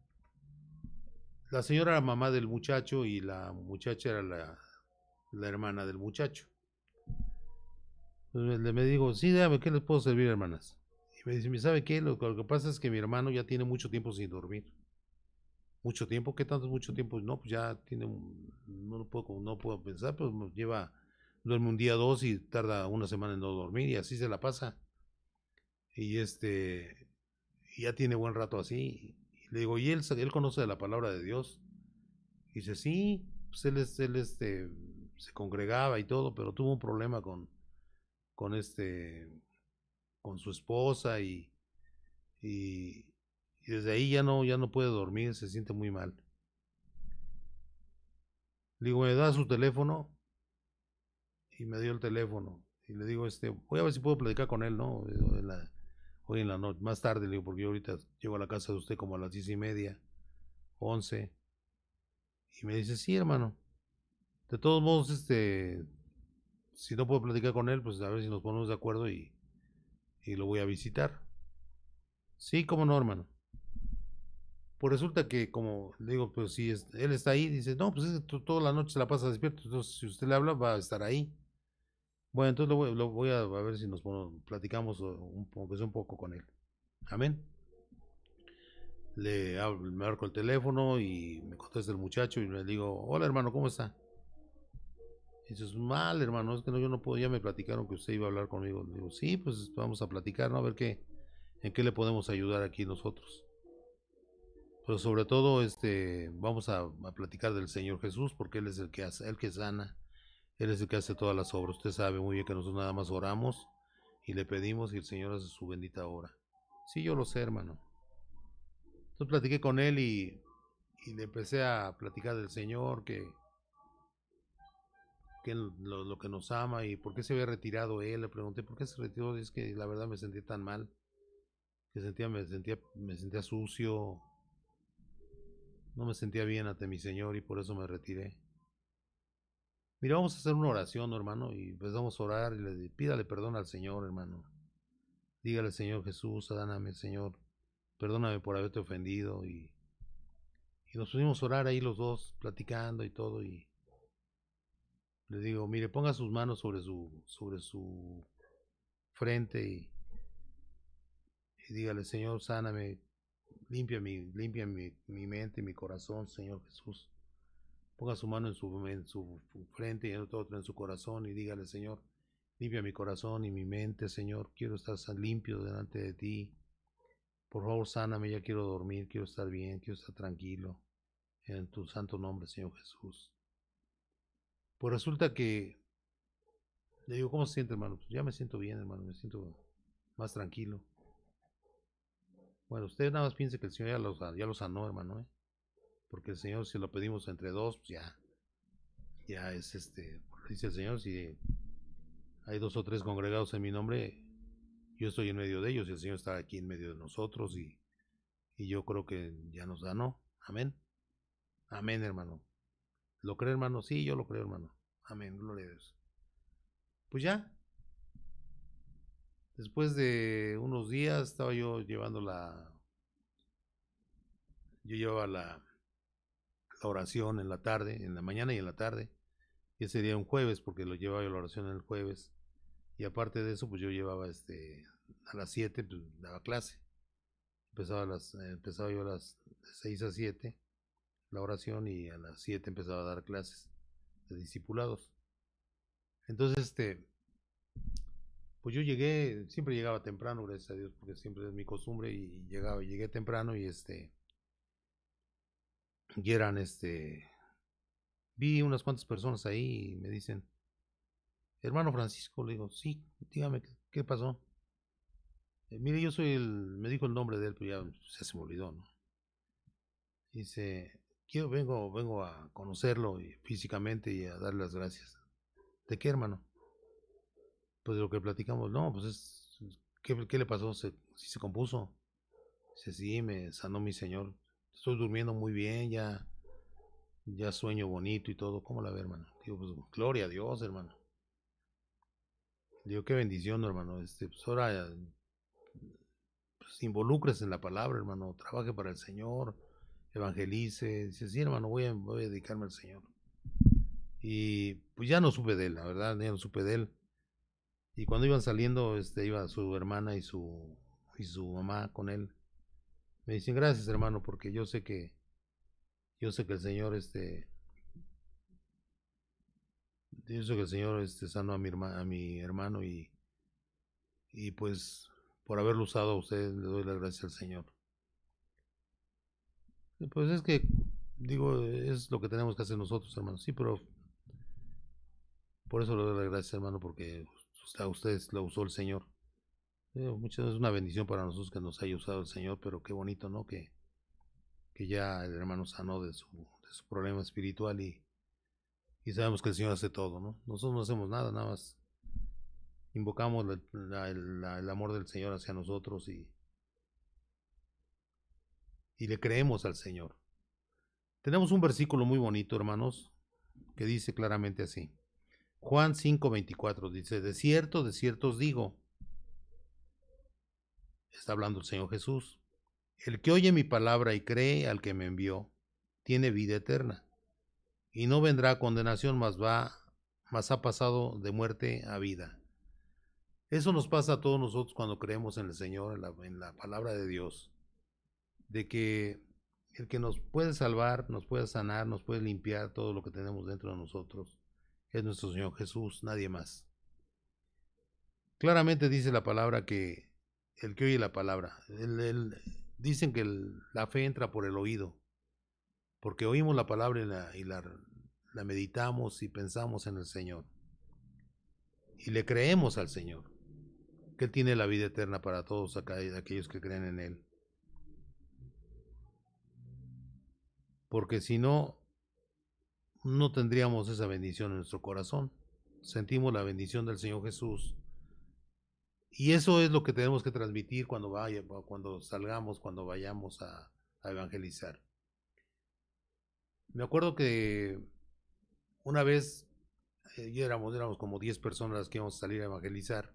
la señora era mamá del muchacho y la muchacha era la hermana del muchacho. Entonces me digo, sí, dígame, ¿qué les puedo servir, hermanas? Y me dice, ¿sabe qué? Lo que pasa es que mi hermano ya tiene mucho tiempo sin dormir. ¿Mucho tiempo? ¿Qué tanto es mucho tiempo? No, pues ya tiene, no puedo pensar, pues duerme un día, dos y tarda una semana en no dormir y así se la pasa. Y y ya tiene buen rato así. Y le digo, ¿y él conoce de la palabra de Dios? Y dice, sí, pues se congregaba y todo, pero tuvo un problema con con su esposa y, y desde ahí ya no puede dormir, se siente muy mal. Le digo, ¿me da su teléfono? Y me dio el teléfono. Y le digo, voy a ver si puedo platicar con él, ¿no? Hoy en la noche, más tarde, le digo, porque yo ahorita llego a la casa de usted como a las 10:30, 11. Y me dice, sí, hermano. De todos modos, si no puedo platicar con él, pues a ver si nos ponemos de acuerdo y lo voy a visitar. Sí, cómo no, hermano. Pues resulta que, como le digo, pues si él está ahí, dice, no, pues es que toda la noche se la pasa despierto, entonces si usted le habla, va a estar ahí. Bueno, entonces lo voy a ver si platicamos aunque sea un poco con él. Amén. Me marco el teléfono y me contesta el muchacho y le digo, hola hermano, ¿cómo está? Y dices, mal hermano, es que no, yo no puedo, ya me platicaron que usted iba a hablar conmigo. Le digo, sí, pues vamos a platicar, ¿no? A ver en qué le podemos ayudar aquí nosotros. Pero sobre todo, vamos a platicar del Señor Jesús, porque Él es el que hace, el que sana, Él es el que hace todas las obras. Usted sabe muy bien que nosotros nada más oramos y le pedimos y el Señor hace su bendita obra. Sí, yo lo sé, hermano. Entonces platiqué con él y le empecé a platicar del Señor, que lo que nos ama y por qué se había retirado él. Le pregunté por qué se retiró. Es que la verdad me sentía tan mal, que me sentía sucio, no me sentía bien ante mi Señor y por eso me retiré. Mira, vamos a hacer una oración, hermano, y empezamos a orar y pídale perdón al Señor, hermano. Dígale, Señor Jesús, sáname, Señor, perdóname por haberte ofendido y nos pusimos a orar ahí los dos, platicando y todo y le digo, mire, ponga sus manos sobre su frente y dígale, Señor, sáname, limpia mi mente y mi corazón, Señor Jesús. Ponga su mano en su frente y en otra en su corazón y dígale, Señor, limpia mi corazón y mi mente, Señor. Quiero estar limpio delante de ti. Por favor, sáname, ya quiero dormir, quiero estar bien, quiero estar tranquilo. En tu santo nombre, Señor Jesús. Pues resulta que le digo, ¿cómo se siente, hermano? Pues ya me siento bien, hermano, me siento más tranquilo. Bueno, usted nada más piense que el Señor ya lo sanó, hermano, ¿eh? Porque el Señor, si lo pedimos entre dos, pues ya es dice el Señor, si hay dos o tres congregados en mi nombre, yo estoy en medio de ellos y el Señor está aquí en medio de nosotros y yo creo que ya nos sanó. Amén. Amén, hermano. ¿Lo cree, hermano? Sí, yo lo creo, hermano. Amén, gloria a Dios. Pues ya, después de unos días estaba yo llevando yo llevaba la oración en la tarde, en la mañana y en la tarde. Y ese sería un jueves, porque lo llevaba yo la oración el jueves. Y aparte de eso, pues yo llevaba a las 7, pues daba clase. Empezaba yo a las 6 a 7 la oración, y a las 7 empezaba a dar clases de discipulados. Entonces, pues yo siempre llegaba temprano, gracias a Dios, porque siempre es mi costumbre, y llegué temprano, y y eran, vi unas cuantas personas ahí y me dicen, hermano Francisco, le digo, sí, dígame, ¿qué pasó? Mire, yo soy me dijo el nombre de él, pero ya se me olvidó, ¿no? Dice, vengo a conocerlo físicamente y a darle las gracias. ¿De qué, hermano? Pues de lo que platicamos. No, pues ¿qué le pasó? ¿Sí se compuso? Dice, sí, me sanó mi Señor. Estoy durmiendo muy bien, ya sueño bonito y todo. ¿Cómo la ve, hermano? Digo, pues gloria a Dios, hermano. Digo, qué bendición, hermano. Pues ahora, pues, involúcrese en la palabra, hermano. Trabaje para el Señor, evangelice. Dice, sí, hermano, voy a dedicarme al Señor. Y pues ya no supe de él, la verdad, ya no supe de él. Y cuando iban saliendo, iba su hermana y su mamá con él. Me dicen, gracias, hermano, porque yo sé que el Señor, yo sé que el Señor, sanó a mi hermano, y pues por haberlo usado a usted le doy las gracias al Señor. Pues es que, digo, es lo que tenemos que hacer nosotros, hermano. Sí, pero por eso le doy las gracias, hermano, porque a ustedes lo usó el Señor. Muchas veces es una bendición para nosotros que nos haya usado el Señor, pero qué bonito, ¿no? Que ya el hermano sanó de su problema espiritual, y sabemos que el Señor hace todo, ¿no? Nosotros no hacemos nada, nada más invocamos el amor del Señor hacia nosotros, y le creemos al Señor. Tenemos un versículo muy bonito, hermanos, que dice claramente así. Juan 5:24 dice, de cierto os digo, está hablando el Señor Jesús, el que oye mi palabra y cree al que me envió, tiene vida eterna, y no vendrá a condenación, mas ha pasado de muerte a vida. Eso nos pasa a todos nosotros cuando creemos en el Señor, en la palabra de Dios, de que el que nos puede salvar, nos puede sanar, nos puede limpiar todo lo que tenemos dentro de nosotros, es nuestro Señor Jesús, nadie más. Claramente dice la palabra que el que oye la palabra, dicen que la fe entra por el oído, porque oímos la palabra y la meditamos y pensamos en el Señor, y le creemos al Señor, que Él tiene la vida eterna para todos aquellos que creen en Él. Porque si no, no tendríamos esa bendición en nuestro corazón. Sentimos la bendición del Señor Jesús, y eso es lo que tenemos que transmitir cuando salgamos, cuando vayamos a evangelizar. Me acuerdo que una vez éramos como 10 personas las que íbamos a salir a evangelizar,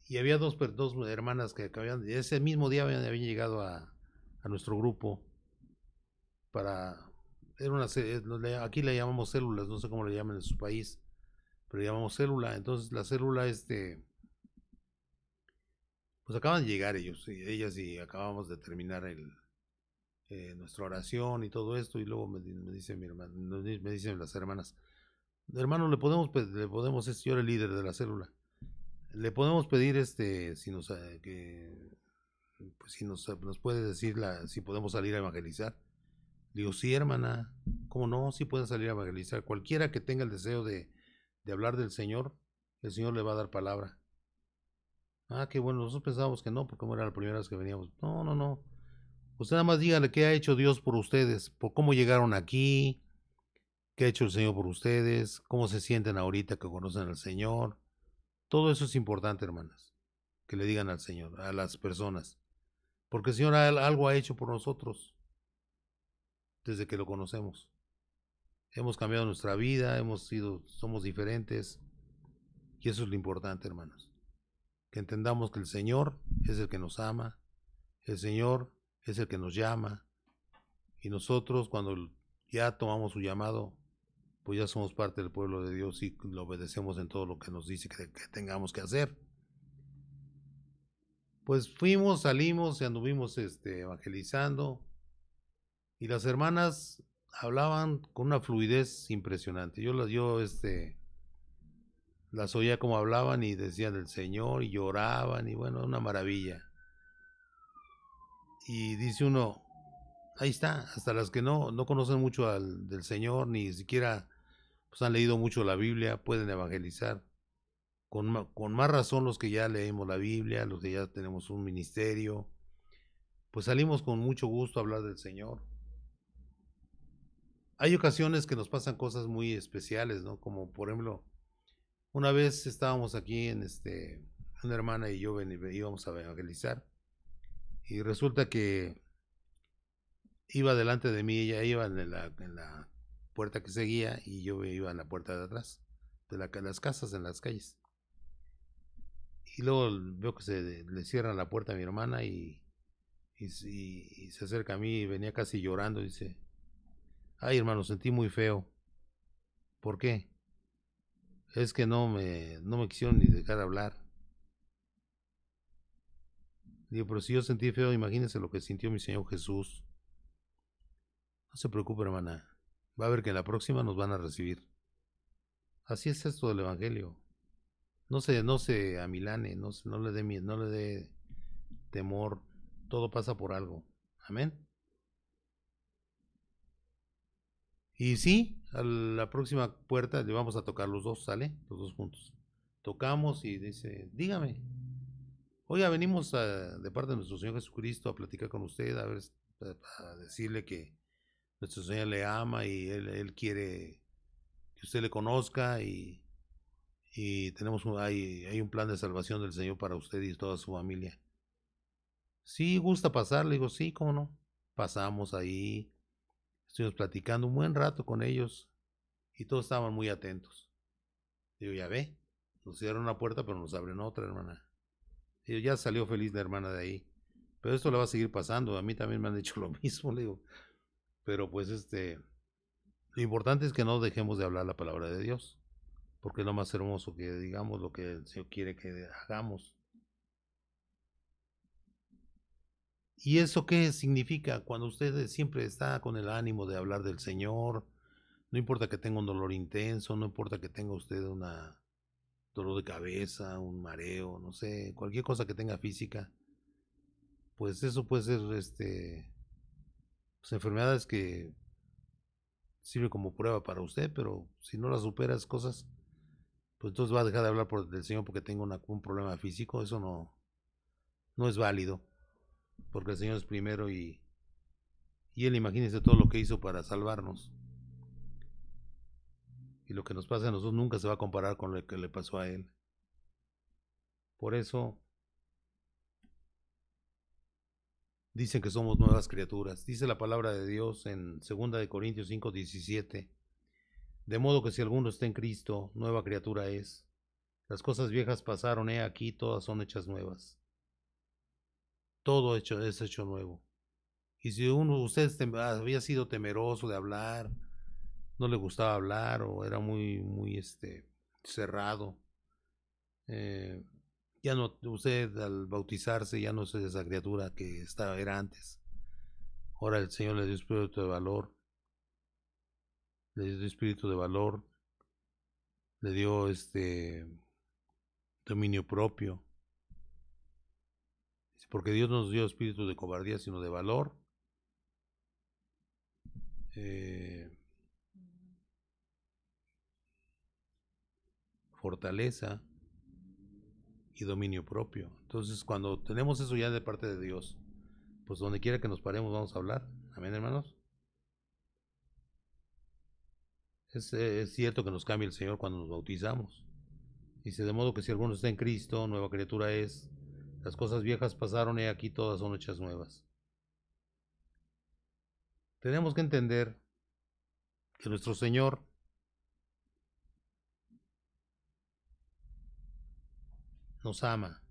y había dos hermanas que ese mismo día habían llegado a nuestro grupo para... aquí le llamamos células, no sé cómo le llaman en su país, pero le llamamos célula. Entonces la célula, pues acaban de llegar ellas, y acabamos de terminar nuestra oración y todo esto, y luego me dice mi hermano, me dicen las hermanas, hermano, le podemos, yo era el líder de la célula, le podemos pedir, si nos, pues, si nos puede decir si podemos salir a evangelizar. Digo, sí, hermana, ¿cómo no? Sí pueden salir a evangelizar. Cualquiera que tenga el deseo de hablar del Señor, el Señor le va a dar palabra. Ah, qué bueno, nosotros pensábamos que no, porque como era la primera vez que veníamos. No. Usted nada más dígale qué ha hecho Dios por ustedes, por cómo llegaron aquí, qué ha hecho el Señor por ustedes, cómo se sienten ahorita que conocen al Señor. Todo eso es importante, hermanas, que le digan al Señor, a las personas. Porque el Señor algo ha hecho por nosotros desde que lo conocemos. Hemos cambiado nuestra vida, somos diferentes, y eso es lo importante, hermanos. Que entendamos que el Señor es el que nos ama, el Señor es el que nos llama, y nosotros cuando ya tomamos su llamado, pues ya somos parte del pueblo de Dios y lo obedecemos en todo lo que nos dice que tengamos que hacer. Pues fuimos, salimos y anduvimos evangelizando, y las hermanas hablaban con una fluidez impresionante. Las oía como hablaban y decían del Señor y lloraban y bueno, una maravilla. Y dice uno, ahí está, hasta las que no conocen mucho del Señor, ni siquiera pues, han leído mucho la Biblia, pueden evangelizar. Con más razón los que ya leemos la Biblia, los que ya tenemos un ministerio, pues salimos con mucho gusto a hablar del Señor. Hay ocasiones que nos pasan cosas muy especiales, ¿no? Como por ejemplo, una vez estábamos aquí una hermana y yo íbamos a evangelizar, y resulta que iba delante de mí, ella iba en la puerta que seguía y yo iba en la puerta de atrás, de las casas, en las calles. Y luego veo que le cierran la puerta a mi hermana y se acerca a mí y venía casi llorando. Dice, ay hermano, sentí muy feo. ¿Por qué? Es que no me quisieron ni dejar hablar. Digo, pero si yo sentí feo, imagínense lo que sintió mi Señor Jesús. No se preocupe, hermana. Va a ver que en la próxima nos van a recibir. Así es esto del Evangelio. No se amilane, no le dé miedo, no le dé temor. Todo pasa por algo. Amén. Y sí, a la próxima puerta le vamos a tocar los dos, ¿sale? Los dos juntos. Tocamos y dice, dígame. Oiga, venimos de parte de nuestro Señor Jesucristo a platicar con usted, a ver, a decirle que nuestro Señor le ama y Él quiere que usted le conozca y hay un plan de salvación del Señor para usted y toda su familia. Sí, gusta pasar, le digo, sí, cómo no. Pasamos ahí, estuvimos platicando un buen rato con ellos y todos estaban muy atentos. Digo, ya ve, nos cierran una puerta pero nos abren otra, hermana. Digo, ya salió feliz la hermana de ahí. Pero esto le va a seguir pasando, a mí también me han dicho lo mismo, le digo. Pero pues lo importante es que no dejemos de hablar la palabra de Dios, porque es lo más hermoso, que digamos lo que el Señor quiere que hagamos. ¿Y eso qué significa? Cuando usted siempre está con el ánimo de hablar del Señor, no importa que tenga un dolor intenso, no importa que tenga usted un dolor de cabeza, un mareo, no sé, cualquier cosa que tenga física, pues eso puede ser pues enfermedades que sirven como prueba para usted, pero si no las superas cosas, pues entonces va a dejar de hablar del Señor porque tenga un problema físico. Eso no es válido, porque el Señor es primero y Él, imagínese todo lo que hizo para salvarnos. Y lo que nos pasa a nosotros nunca se va a comparar con lo que le pasó a Él. Por eso dicen que somos nuevas criaturas. Dice la palabra de Dios en 2 Corintios 5:17. De modo que si alguno está en Cristo, nueva criatura es. Las cosas viejas pasaron, aquí, todas son hechas nuevas. Todo es hecho nuevo. Y si usted había sido temeroso de hablar, no le gustaba hablar o era muy cerrado, eh, ya no, usted al bautizarse ya no es esa criatura que era antes. Ahora el Señor le dio espíritu de valor, le dio dominio propio, porque Dios nos dio espíritu de cobardía, sino de valor, fortaleza y dominio propio. Entonces, cuando tenemos eso ya de parte de Dios, pues donde quiera que nos paremos vamos a hablar. Amén, hermanos. Es cierto que nos cambia el Señor cuando nos bautizamos. Dice, de modo que si alguno está en Cristo, nueva criatura es. Las cosas viejas pasaron y aquí todas son hechas nuevas. Tenemos que entender que nuestro Señor nos ama,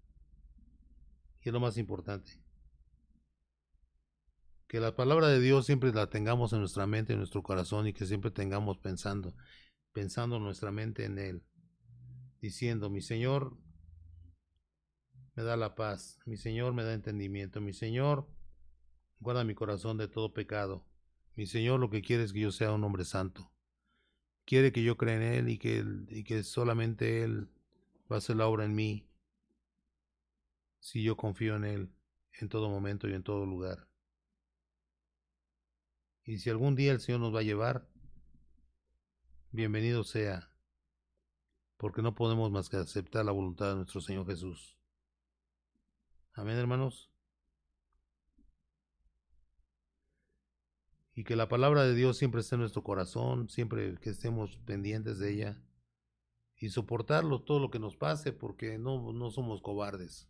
y es lo más importante. Que la palabra de Dios siempre la tengamos en nuestra mente, en nuestro corazón, y que siempre tengamos pensando nuestra mente en Él, diciendo: mi Señor me da la paz, mi Señor me da entendimiento, mi Señor guarda mi corazón de todo pecado, mi Señor lo que quiere es que yo sea un hombre santo, quiere que yo crea en Él y que solamente Él va a hacer la obra en mí, si yo confío en Él en todo momento y en todo lugar. Y si algún día el Señor nos va a llevar, bienvenido sea, porque no podemos más que aceptar la voluntad de nuestro Señor Jesús. Amén, hermanos. Y que la palabra de Dios siempre esté en nuestro corazón, siempre que estemos pendientes de ella y soportarlo todo lo que nos pase, porque no somos cobardes.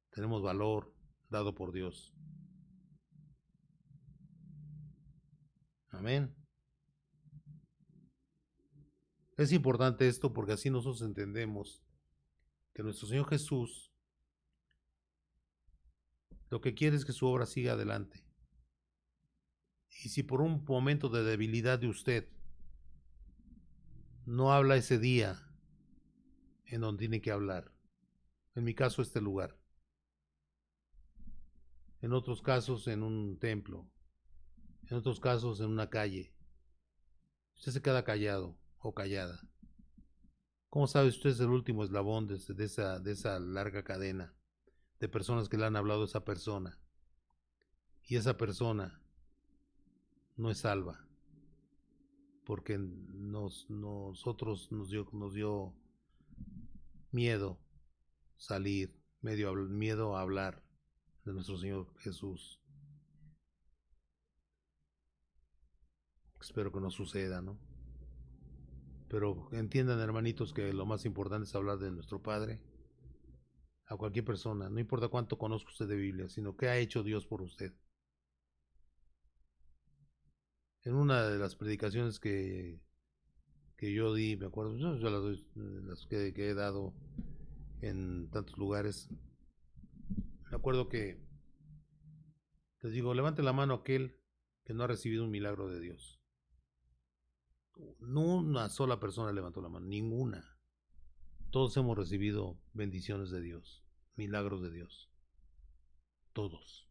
Tenemos valor dado por Dios. Amén. Es importante esto porque así nosotros entendemos que nuestro Señor Jesús lo que quiere es que su obra siga adelante. Y si por un momento de debilidad de usted no habla ese día en donde tiene que hablar, en mi caso este lugar, en otros casos en un templo, en otros casos en una calle, usted se queda callado o callada. ¿Cómo sabe usted es el último eslabón de esa larga cadena de personas que le han hablado a esa persona? Y esa persona no es salva, porque nosotros nos dio miedo salir, miedo a hablar de nuestro Señor Jesús. Espero que no suceda, ¿no? Pero entiendan, hermanitos, que lo más importante es hablar de nuestro Padre a cualquier persona, no importa cuánto conozca usted de Biblia, sino qué ha hecho Dios por usted. En una de las predicaciones que yo di, me acuerdo, yo las doy, las que he dado en tantos lugares, me acuerdo que les digo: levante la mano aquel que no ha recibido un milagro de Dios. No una sola persona levantó la mano, ninguna. Todos hemos recibido bendiciones de Dios, milagros de Dios. Todos.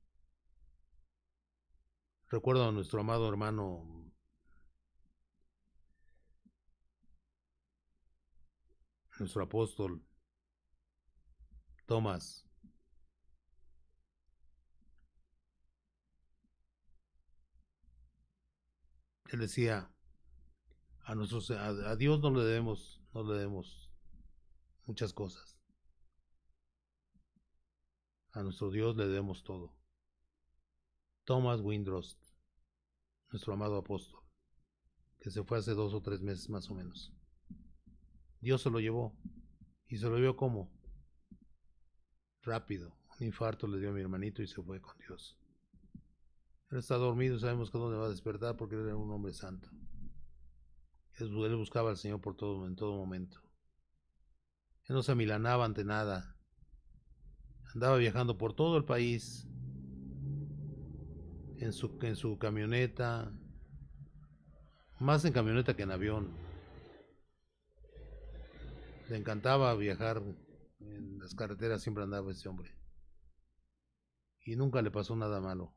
Recuerdo a nuestro amado hermano, nuestro apóstol Tomás. Él decía: a Dios no le debemos muchas cosas. A nuestro Dios le debemos todo. Thomas Windrost, nuestro amado apóstol, que se fue hace 2 o 3 meses más o menos. Dios se lo llevó. ¿Y se lo llevó cómo? Rápido. Un infarto le dio a mi hermanito y se fue con Dios. Él está dormido y sabemos que dónde va a despertar, porque él era un hombre santo. Él buscaba al Señor en todo momento. Él no se amilanaba ante nada. Andaba viajando por todo el país en su camioneta, más en camioneta que en avión. Le encantaba viajar en las carreteras, siempre andaba ese hombre. Y nunca le pasó nada malo.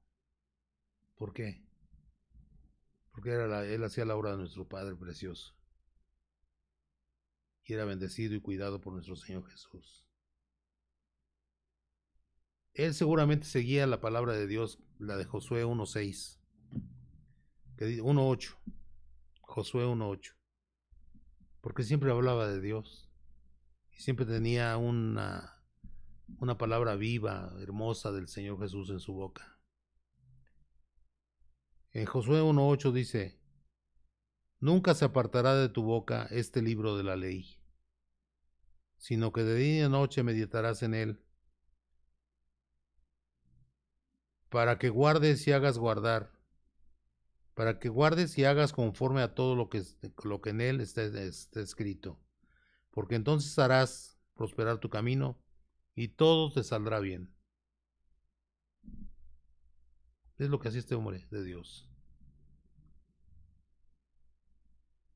¿Por qué? Porque él hacía la obra de nuestro Padre precioso. Y era bendecido y cuidado por nuestro Señor Jesús. Él seguramente seguía la palabra de Dios, la de Josué 1:6, 1:8, Josué 1:8, porque siempre hablaba de Dios y siempre tenía una palabra viva, hermosa del Señor Jesús en su boca. En Josué 1:8 dice: nunca se apartará de tu boca este libro de la ley, sino que de día y de noche meditarás en él, para que guardes y hagas conforme a todo lo que en él está escrito, porque entonces harás prosperar tu camino y todo te saldrá bien. Es lo que hacía este hombre de Dios.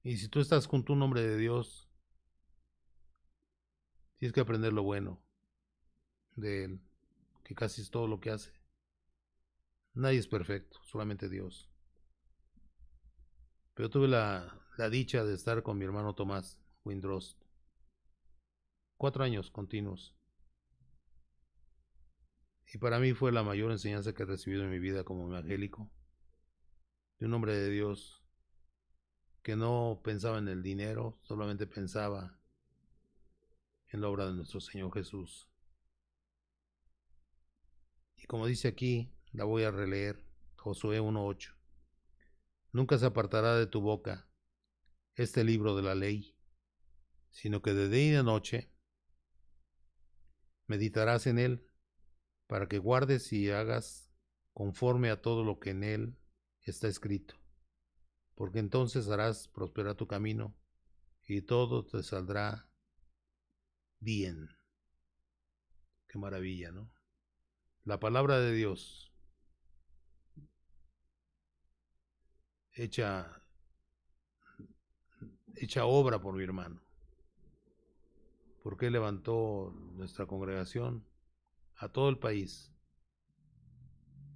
Y si tú estás junto a un hombre de Dios, tienes que aprender lo bueno de él, que casi es todo lo que hace. Nadie es perfecto, solamente Dios. Pero tuve la dicha de estar con mi hermano Tomás Windrost 4 años continuos. Y para mí fue la mayor enseñanza que he recibido en mi vida como evangélico, de un hombre de Dios que no pensaba en el dinero, solamente pensaba en la obra de nuestro Señor Jesús. Y como dice aquí, la voy a releer, Josué 1:8. Nunca se apartará de tu boca este libro de la ley, sino que de día y de noche meditarás en él, para que guardes y hagas conforme a todo lo que en él está escrito, porque entonces harás prosperar tu camino y todo te saldrá bien. Qué maravilla, ¿no? La palabra de Dios hecha obra por mi hermano, porque él levantó nuestra congregación a todo el país.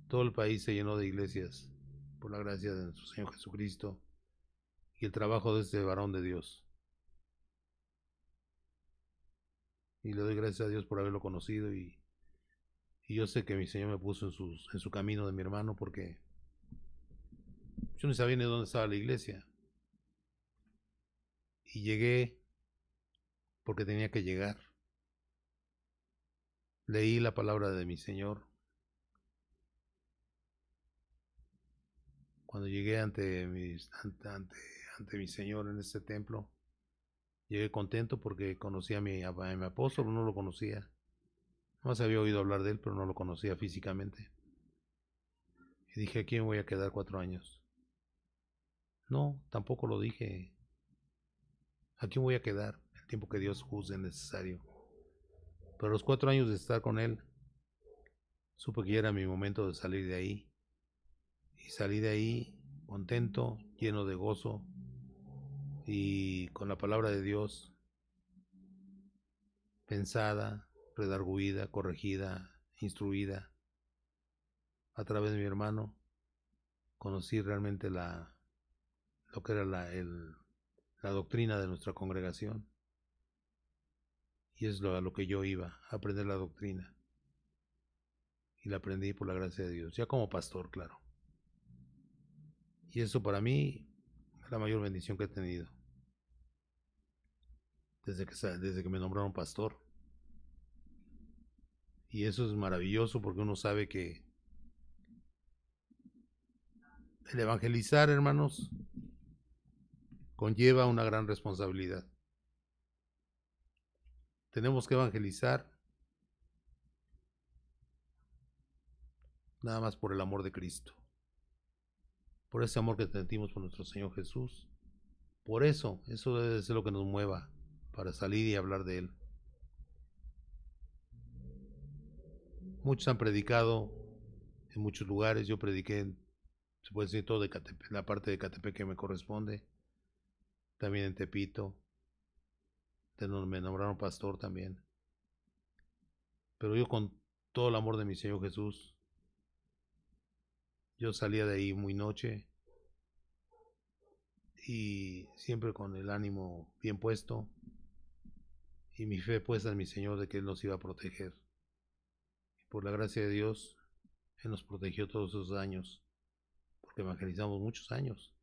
Todo el país se llenó de iglesias por la gracia de nuestro Señor Jesucristo y el trabajo de este varón de Dios. Y le doy gracias a Dios por haberlo conocido, y yo sé que mi Señor me puso en su camino de mi hermano, porque yo no sabía ni dónde estaba la iglesia. Y llegué porque tenía que llegar. Leí la palabra de mi Señor. Cuando llegué ante mi Señor en este templo, llegué contento porque conocí a mi apóstol, no lo conocía. No se había oído hablar de él, pero no lo conocía físicamente. Y dije, aquí me voy a quedar 4 años. No, tampoco lo dije. Aquí me voy a quedar el tiempo que Dios juzgue necesario. Pero a los 4 años de estar con él, supe que ya era mi momento de salir de ahí. Y salí de ahí contento, lleno de gozo y con la palabra de Dios pensada, redarguida, corregida, instruida. A través de mi hermano conocí realmente lo que era la doctrina de nuestra congregación. Y es a lo que yo iba, a aprender la doctrina. Y la aprendí por la gracia de Dios, ya como pastor, claro. Y eso para mí es la mayor bendición que he tenido. Desde que me nombraron pastor. Y eso es maravilloso, porque uno sabe que el evangelizar, hermanos, conlleva una gran responsabilidad. Tenemos que evangelizar nada más por el amor de Cristo, por ese amor que sentimos por nuestro Señor Jesús. Por eso debe ser lo que nos mueva para salir y hablar de Él. Muchos han predicado en muchos lugares. Yo prediqué, se puede decir, todo de Catepec, la parte de Catepec que me corresponde, también en Tepito, de donde me nombraron pastor también. Pero yo, con todo el amor de mi Señor Jesús, yo salía de ahí muy noche y siempre con el ánimo bien puesto y mi fe puesta en mi Señor de que Él nos iba a proteger. Y por la gracia de Dios, Él nos protegió todos esos años, porque evangelizamos muchos años.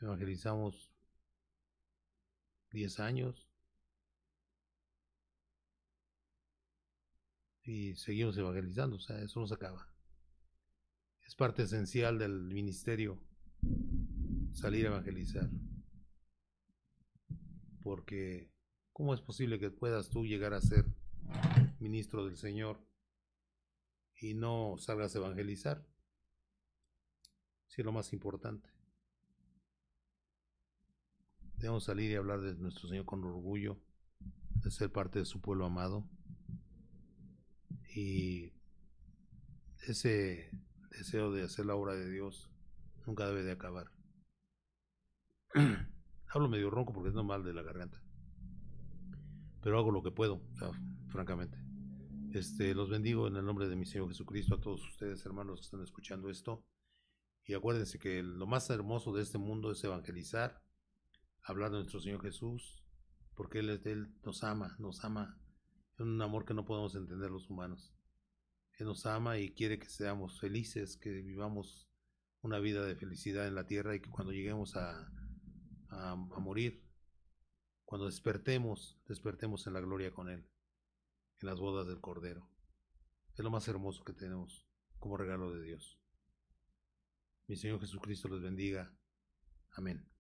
Evangelizamos 10 años y seguimos evangelizando, o sea, eso no se acaba. Es parte esencial del ministerio salir a evangelizar, porque ¿cómo es posible que puedas tú llegar a ser ministro del Señor y no salgas a evangelizar? Si es lo más importante. Debemos salir y hablar de nuestro Señor con orgullo, de ser parte de su pueblo amado, y ese deseo de hacer la obra de Dios nunca debe de acabar. Hablo medio ronco porque es normal de la garganta, pero hago lo que puedo, o sea, francamente. Los bendigo en el nombre de mi Señor Jesucristo a todos ustedes, hermanos, que están escuchando esto. Y acuérdense que lo más hermoso de este mundo es evangelizar, hablar de nuestro Señor Jesús, porque Él nos ama en un amor que no podemos entender los humanos. Él nos ama y quiere que seamos felices, que vivamos una vida de felicidad en la tierra y que cuando lleguemos a morir, cuando despertemos en la gloria con Él, en las bodas del Cordero. Es lo más hermoso que tenemos como regalo de Dios. Mi Señor Jesucristo los bendiga. Amén.